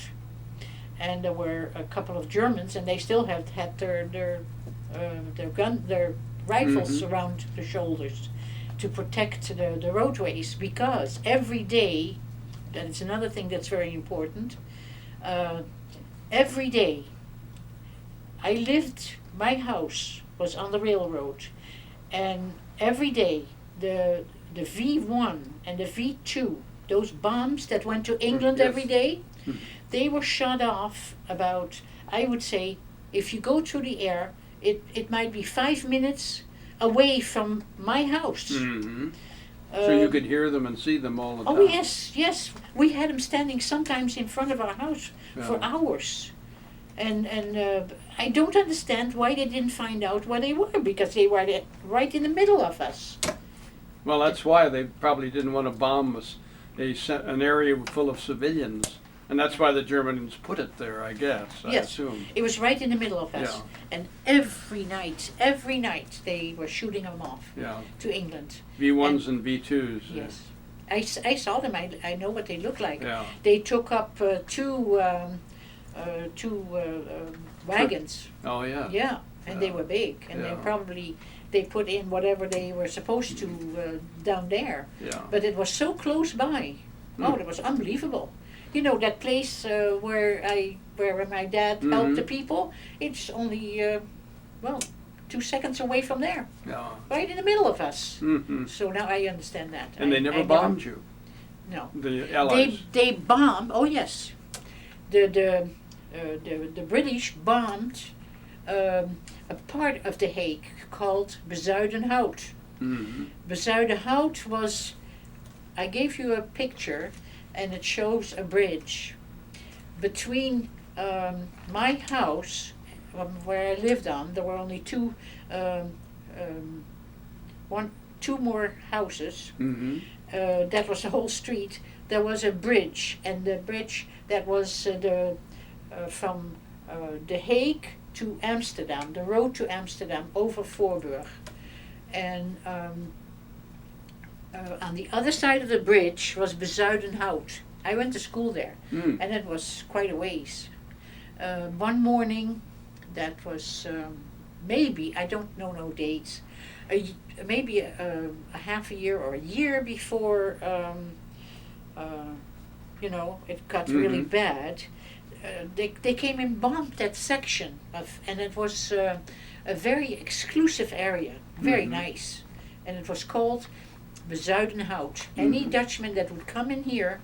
and there were a couple of Germans, and they still had their rifles Mm-hmm. around the shoulders to protect the roadways, because every day, that is another thing that's very important, every day my house was on the railroad, and every day the V1 and the V2, those bombs that went to England Yes. every day, they were shot off about, I would say, if you go through the air, it might be 5 minutes away from my house. Mm-hmm. So you could hear them and see them all the time. Oh yes. We had them standing sometimes in front of our house for Yeah. hours. And I don't understand why they didn't find out where they were, because they were right in the middle of us. Well, that's why they probably didn't want to bomb an area full of civilians. And that's why the Germans put it there, I guess, I Yes. assume. It was right in the middle of us. Yeah. And every night they were shooting them off Yeah. to England. V1s and V2s. Yes. I saw them. I know what they look like. Yeah. They took up two wagons. Oh, yeah. Yeah, and they Yeah. were big, and Yeah. they put in whatever they were supposed to down there. Yeah. But it was so close by. Oh, Hmm. it was unbelievable. You know that place where my dad helped the people? It's only, well, 2 seconds away from there. Yeah. Right in the middle of us. Mm-hmm. So now I understand that. And they never bombed you, No. the Allies. They bombed. Oh yes, the British bombed a part of the Hague called Bezuidenhout. Mm-hmm. Bezuidenhout was. I gave you a picture, and it shows a bridge between my house, where I lived on. There were only two more houses. Mm-hmm. That was the whole street. There was a bridge, and the bridge that was from The Hague to Amsterdam, the road to Amsterdam over Voorburg. And on the other side of the bridge was Bezuidenhout. I went to school there, and it was quite a ways. One morning, that was maybe, I don't know no dates, maybe a half a year or a year before, it got really bad. They came and bombed that section and it was a very exclusive area, very nice, and it was called Bezuidenhout. Any Dutchman that would come in here,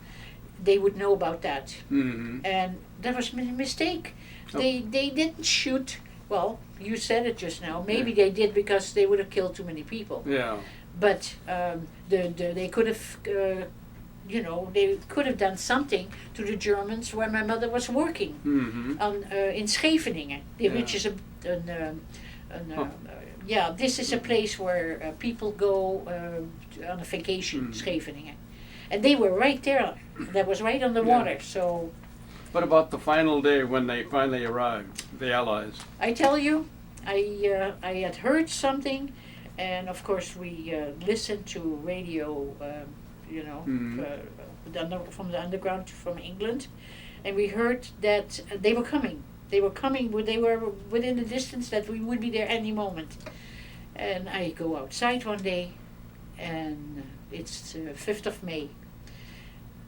they would know about that. And that was a mistake. They didn't shoot. Well, you said it just now. Maybe they did because they would have killed too many people. Yeah. But they could have, they could have done something to the Germans where my mother was working in Scheveningen, which is this is a place where people go on a vacation, Scheveningen, and they were right there. That was right on the water. So. What about the final day when they finally arrived, the Allies? I tell you, I had heard something, and of course we listened to radio, from the underground from England, and we heard that they were coming. They were coming. They were within the distance that we would be there any moment. And I go outside one day, and it's 5th of May.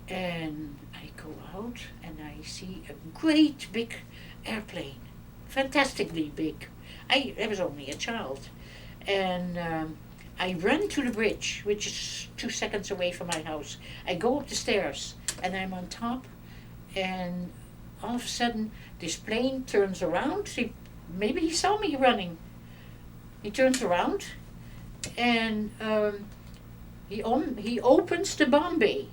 And I go out and I see a great big airplane, fantastically big. I was only a child. And I run to the bridge, which is 2 seconds away from my house. I go up the stairs and I'm on top, and all of a sudden this plane turns around. Maybe he saw me running. He turns around and he opens the bomb bay.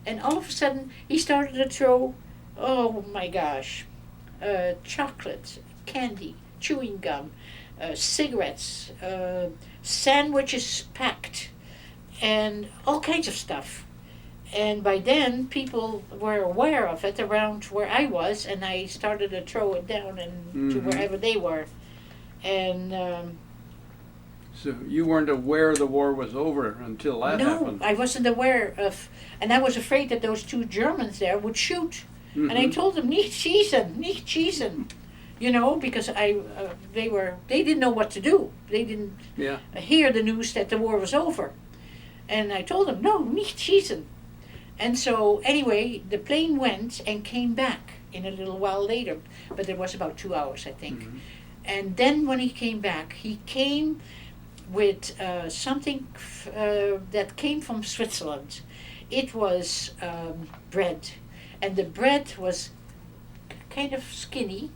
And all of a sudden, he started to throw, oh my gosh, chocolate, candy, chewing gum, cigarettes, sandwiches packed, and all kinds of stuff. And by then, people were aware of it around where I was, and I started to throw it down and to wherever they were. And so you weren't aware the war was over until that happened? No, I wasn't aware of, and I was afraid that those 2 Germans there would shoot. And I told them, nicht schießen, because they didn't know what to do. They didn't hear the news that the war was over. And I told them, no, nicht schießen. And so anyway, the plane went and came back in a little while later, but it was about 2 hours, I think. And then when he came back, he came with something that came from Switzerland. It was bread, and the bread was kind of skinny,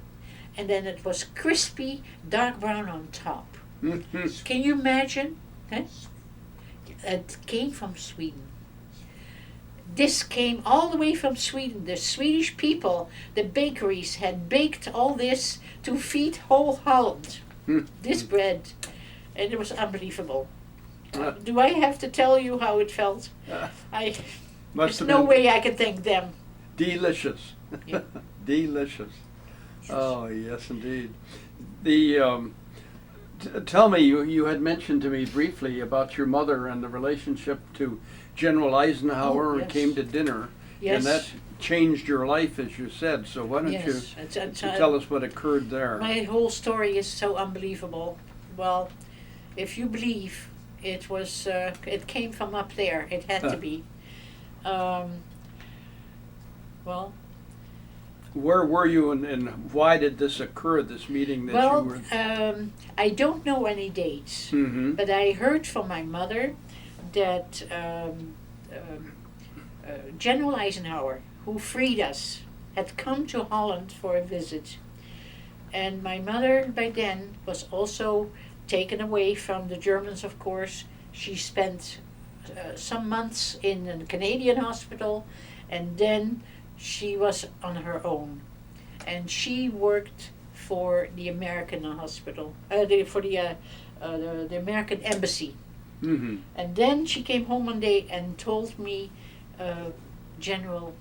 and then it was crispy, dark brown on top. Can you imagine? It came from Sweden. This came all the way from Sweden. The Swedish people, the bakeries, had baked all this to feed whole Holland. This bread. And it was unbelievable. Do I have to tell you how it felt? There's no way I can thank them. Delicious. Yeah. Delicious. Oh, yes, indeed. Tell me, you had mentioned to me briefly about your mother and the relationship to General Eisenhower and came to dinner. Yes. And that changed your life, as you said. So why don't you tell us what occurred there? My whole story is so unbelievable. Well, if you believe it was, it came from up there. It had to be. Well, Where were you and why did this occur, this meeting that you were? I don't know any dates, Mm-hmm. but I heard from my mother that General Eisenhower, who freed us, had come to Holland for a visit. And my mother, by then, was also taken away from the Germans, of course. She spent some months in a Canadian hospital, and then she was on her own. And she worked for the American hospital, for the American embassy. Mm-hmm. And then she came home one day and told me, General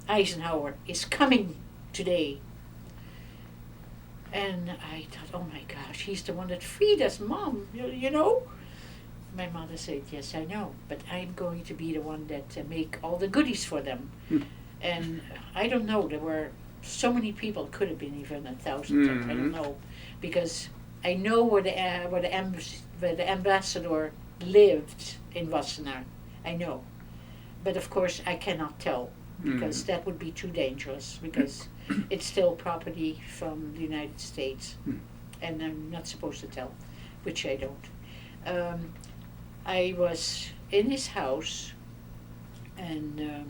Eisenhower is coming today. And I thought, oh my gosh, he's the one that freed us, Mom, you know? My mother said, yes, I know, but I'm going to be the one that make all the goodies for them. And I don't know, there were so many people, could have been even 1,000, I don't know, because I know where the ambassador lived in Wassenaar. I know. But of course I cannot tell, because that would be too dangerous, because it's still property from the United States, and I'm not supposed to tell, which I don't. I was in his house, and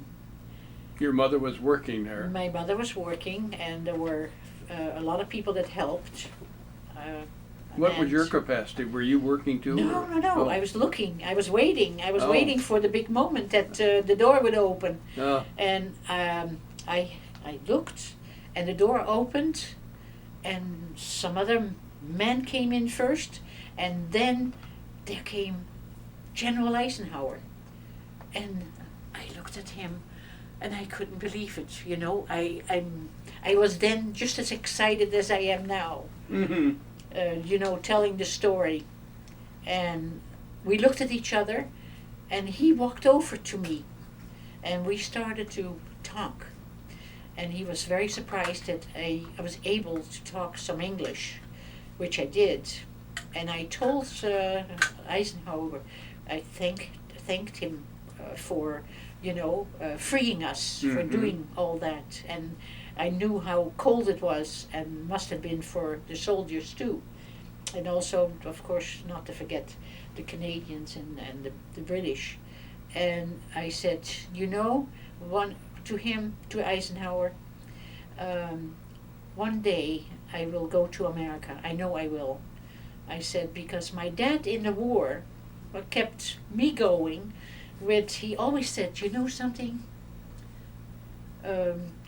Your mother was working there. my mother was working, and there were a lot of people that helped. What was your and- capacity? Were you working too? No, or- no, no. Oh. I was looking. I was waiting. I was Oh. waiting for the big moment that the door would open. Oh. And I looked, and the door opened, and some other men came in first, and then there came General Eisenhower. And I looked at him, and I couldn't believe it. You know, I was then just as excited as I am now. Mm-hmm. You know, telling the story. And we looked at each other, and he walked over to me, and we started to talk. And he was very surprised that I was able to talk some English, which I did. And I told Eisenhower, I thanked him for, you know, freeing us, for doing all that. And I knew how cold it was, and must have been for the soldiers too. And also, of course, not to forget the Canadians and the British. And I said, you know, to Eisenhower, one day I will go to America. I know I will. I said, because my dad in the war, what kept me going with, he always said, you know something?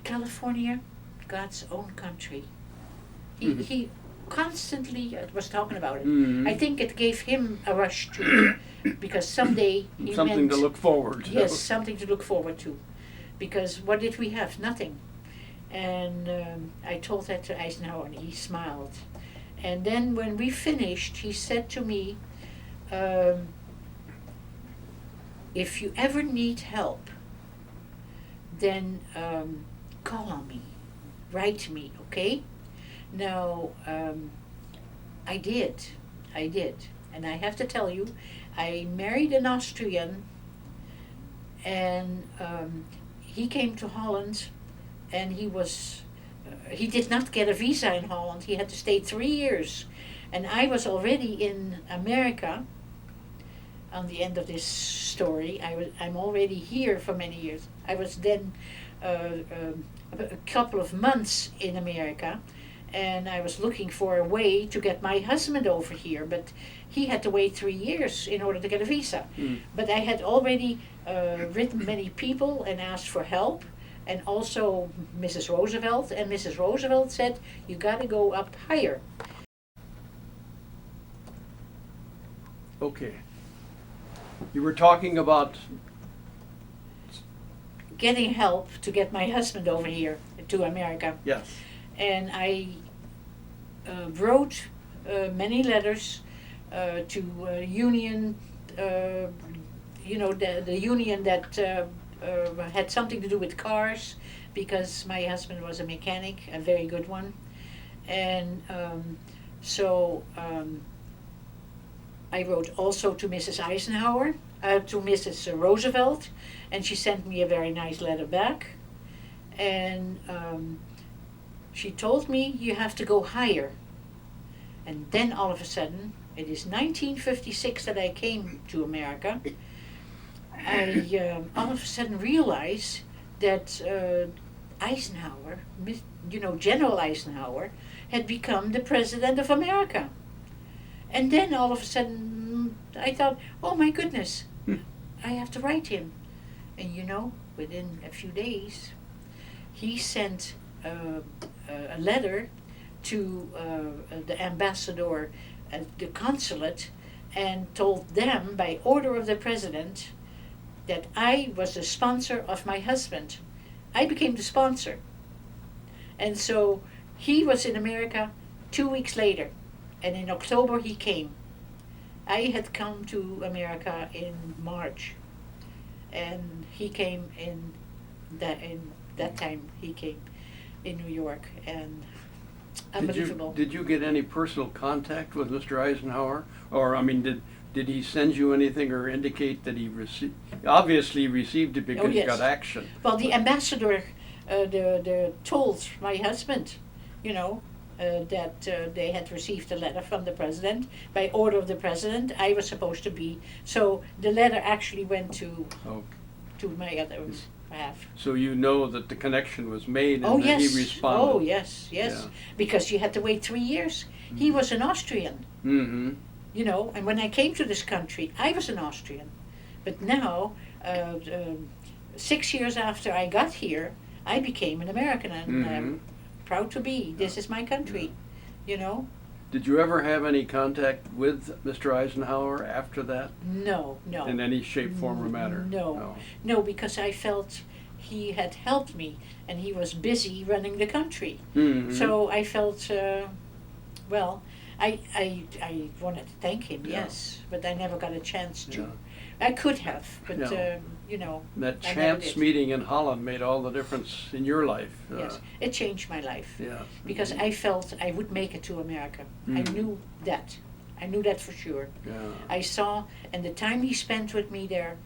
California, God's own country. He constantly was talking about it. I think it gave him a rush too, because someday he Something meant, to look forward to. yes, something to look forward to, because what did we have? Nothing. And I told that to Eisenhower, and he smiled. And then when we finished, he said to me, if you ever need help, then call on me, write to me, okay? Now, I did, and I have to tell you, I married an Austrian, and he came to Holland, and he did not get a visa in Holland. He had to stay 3 years, and I was already in America. On the end of this story, I'm already here for many years. I was then a couple of months in America, and I was looking for a way to get my husband over here, but he had to wait 3 years in order to get a visa. But I had already written many people and asked for help, and also Mrs. Roosevelt, and Mrs. Roosevelt said, you gotta go up higher. Okay. You were talking about. Getting help to get my husband over here to America. Yes. And I wrote many letters to union, you know, the union that had something to do with cars, because my husband was a mechanic, a very good one. And so I wrote also to Mrs. Eisenhower, to Mrs. Roosevelt, and she sent me a very nice letter back. and she told me, you have to go higher. And then all of a sudden, it is 1956 that I came to America. I all of a sudden realized that Eisenhower, General Eisenhower, had become the President of America. And then all of a sudden, I thought, oh my goodness, I have to write him. And within a few days, he sent a letter to the ambassador at the consulate and told them, by order of the president, that I was the sponsor of my husband. I became the sponsor. And so he was in America 2 weeks later, and in October he came. I had come to America in March, and he came in that time he came in New York, and unbelievable. Did you get any personal contact with Mr. Eisenhower? Or, I mean, did he send you anything or indicate that he obviously received it because he got action? Well, the ambassador told my husband, that they had received a letter from the president. By order of the president, I was supposed to be. So the letter actually went to my other half. So you know that the connection was made and Oh, that yes. he responded. Oh, yes. Yeah. Because you had to wait 3 years. Mm-hmm. He was an Austrian. Mm-hmm. And when I came to this country, I was an Austrian. But now, 6 years after I got here, I became an American, and I'm proud to be. This is my country, Did you ever have any contact with Mr. Eisenhower after that? No. In any shape, form, or matter? No, because I felt he had helped me, and he was busy running the country. Mm-hmm. So I felt, I wanted to thank him, yes, but I never got a chance to. Yeah. I could have, but That I chance never did. meeting in Holland made all the difference in your life. Yes, it changed my life. Yeah. Because I felt I would make it to America. I knew that. I knew that for sure. Yeah. I saw, and the time he spent with me there,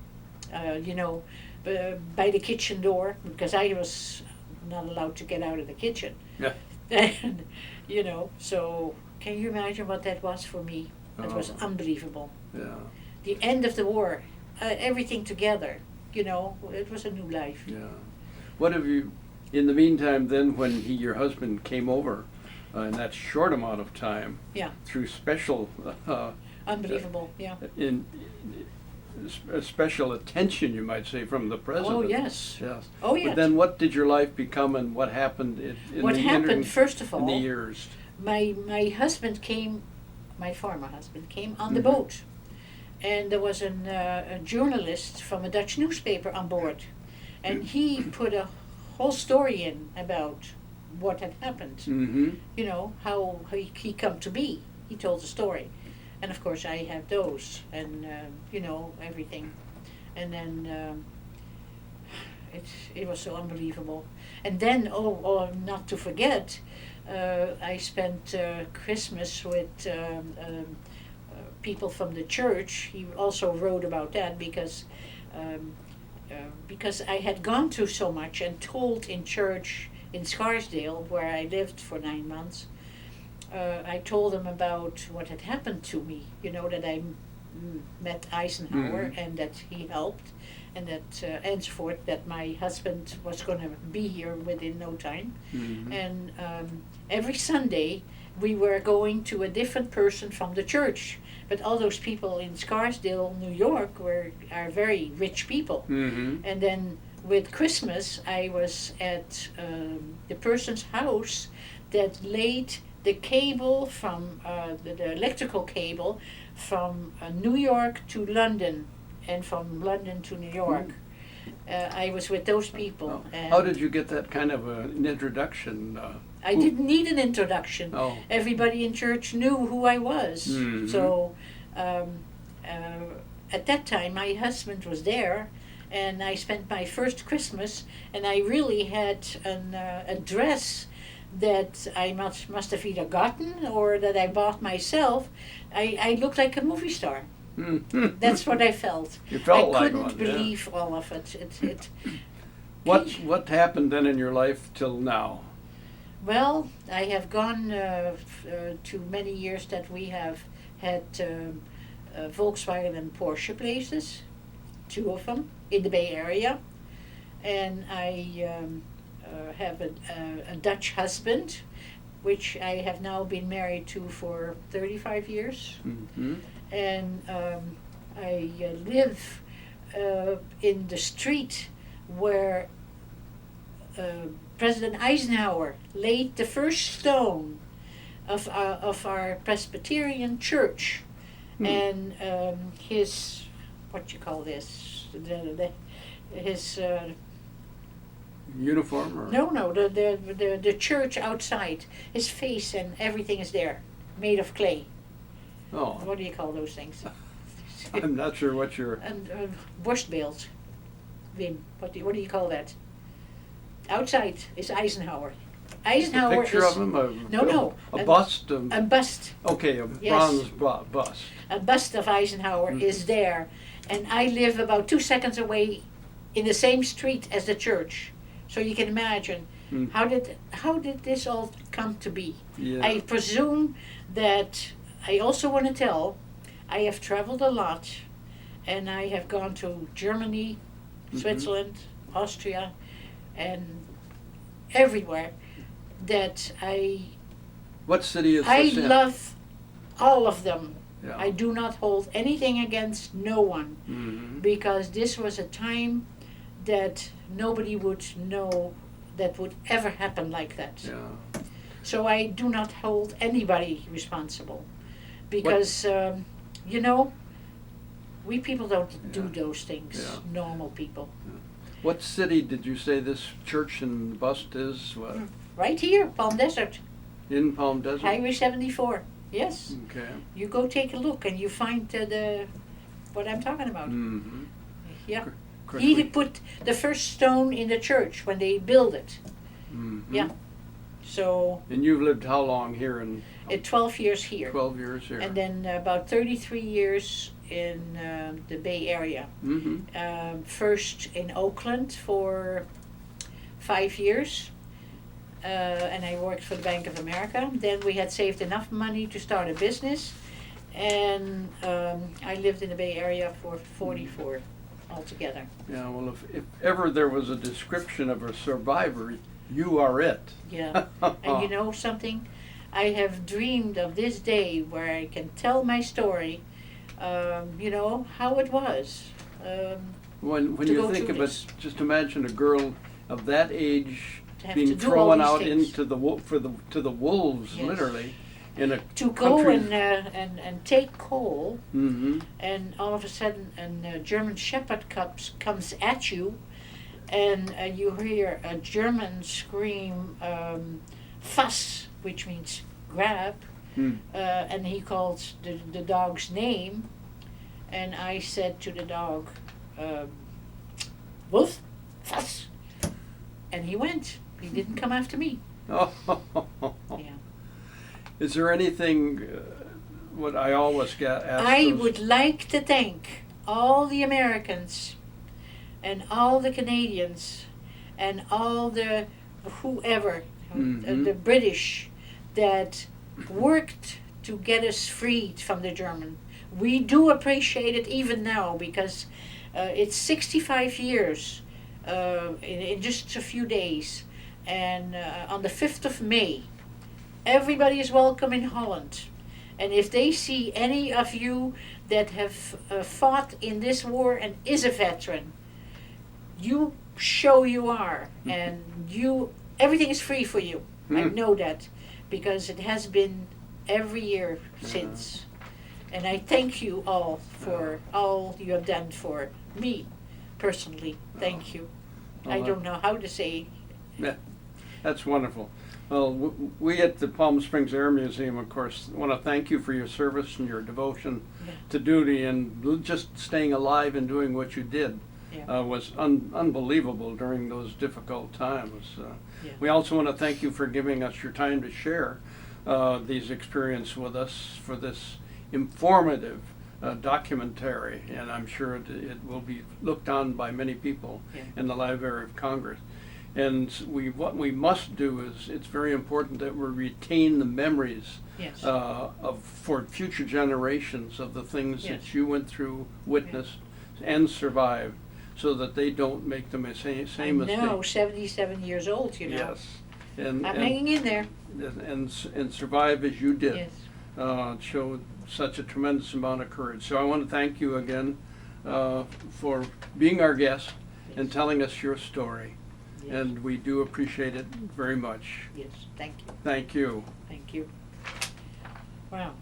by the kitchen door, because I was not allowed to get out of the kitchen. Yeah. And, so can you imagine what that was for me? It was unbelievable. Yeah. The end of the war, everything together, it was a new life. Yeah. What have you, in the meantime then, when your husband came over in that short amount of time, through special Unbelievable, yeah. in special attention, you might say, from the president. Oh, yes. Yes. Oh, yes. But then what did your life become, and what happened First of all, in the years? My husband came, my former husband came on the Mm-hmm. boat. And there was a journalist from a Dutch newspaper on board. And he put a whole story in about what had happened. Mm-hmm. How he come to be. He told the story. And of course I have those, and everything. And then it was so unbelievable. And then, not to forget, I spent Christmas with people from the church. He also wrote about that because I had gone through so much and told in church in Scarsdale, where I lived for 9 months. I told them about what had happened to me, that I met Eisenhower and that he helped, and that henceforth that my husband was going to be here within no time. Mm-hmm. And every Sunday we were going to a different person from the church. But all those people in Scarsdale, New York, are very rich people. Mm-hmm. And then with Christmas, I was at the person's house that laid the cable from the electrical cable from New York to London, and from London to New York. I was with those people. Oh. How did you get that kind of an introduction? I didn't need an introduction. Oh. Everybody in church knew who I was. Mm-hmm. So at that time, my husband was there, and I spent my first Christmas, and I really had a dress that I must have either gotten or that I bought myself. I looked like a movie star. That's what I felt. You felt I like couldn't one, believe all of it. What happened then in your life till now? Well, I have gone to many years that we have had Volkswagen and Porsche places, 2 of them in the Bay Area, and I have a Dutch husband, which I have now been married to for 35 years, Mm-hmm. and I live in the street where President Eisenhower laid the first stone of our Presbyterian church, and his, what you call this, his Uniform or? no, the church outside, his face and everything is there, made of clay. Oh, What do you call those things? I'm not sure what you're. And borstbeeld, Wim. What do you call that? Outside is Eisenhower. Eisenhower A picture is of him? No. A bust? a bust. Okay, a Yes. bronze bust. A bust of Eisenhower Mhm. is there, and I live about 2 seconds away, in the same street as the church. So you can imagine Mm. how did this all come to be? Yeah. I presume that I also want to tell, I have traveled a lot, and I have gone to Germany, Mhm. Switzerland, Austria, and everywhere. That What city is I this in? love all of them. Yeah. I do not hold anything against no one, Mm-hmm. because this was a time that nobody would know that would ever happen like that. Yeah. So I do not hold anybody responsible, because you know, we people don't do Yeah. those things. Yeah. Normal people. What city did you say this church and bust is? What? Right here, Palm Desert, In Palm Desert? Highway 74. Yes, Okay. you go take a look and you find the what I'm talking about. Mm-hmm. Yeah. Of course He we- put the first stone in the church when they built it. Mhm. Yeah. So And you've lived how long here in 12 years here, 12 years here? and then about 33 years in the Bay Area. Mm-hmm. First in Oakland for 5 years, and I worked for the Bank of America. Then we had saved enough money to start a business, and I lived in the Bay Area for 44 altogether. Yeah, well, if ever there was a description of a survivor, you are it. Yeah, and you know something? I have dreamed of this day where I can tell my story, you know, how it was. When to you go think through of it, this. just imagine a girl of that age To have being to do all thrown these out things. into to the wolves, Yes. literally, in a To go country. and take coal, Mm-hmm. and all of a sudden a German Shepherd comes at you, and you hear a German scream, fuss, which means grab, Mm. and he calls the dog's name, and I said to the dog, Wolf, fuss, and he went. He didn't come after me. Oh. Yeah. Is there anything? What I always get asked. I those- would like to thank all the Americans and all the Canadians and all the whoever, Mhm. the British, that worked to get us freed from the German. We do appreciate it even now, because it's 65 years in just a few days. And on the 5th of May, everybody is welcome in Holland. And if they see any of you that have fought in this war and is a veteran, you show you are, and everything is free for you. I Mm. know that, because it has been every year since. And I thank you all for all you have done for me personally. Thank you. I Well, don't know how to say. Yeah, that's wonderful. Well, we at the Palm Springs Air Museum, of course, want to thank you for your service and your devotion Yeah. to duty, and just staying alive and doing what you did Yeah. was unbelievable during those difficult times. Yeah. We also want to thank you for giving us your time to share these experiences with us for this informative documentary, and I'm sure it will be looked on by many people Yeah. in the Library of Congress. And what we must do is, it's very important that we retain the memories Yes. for future generations of the things Yes. that you went through, witnessed, and survived, so that they don't make the same mistake. I know, 77 years old, you know. Yes, and I'm hanging in there. and survive as you did. Yes. Showed such a tremendous amount of courage. So I want to thank you again for being our guest and Yes. telling us your story. Yes. And we do appreciate it very much. Yes, thank you. Thank you. Thank you. Wow.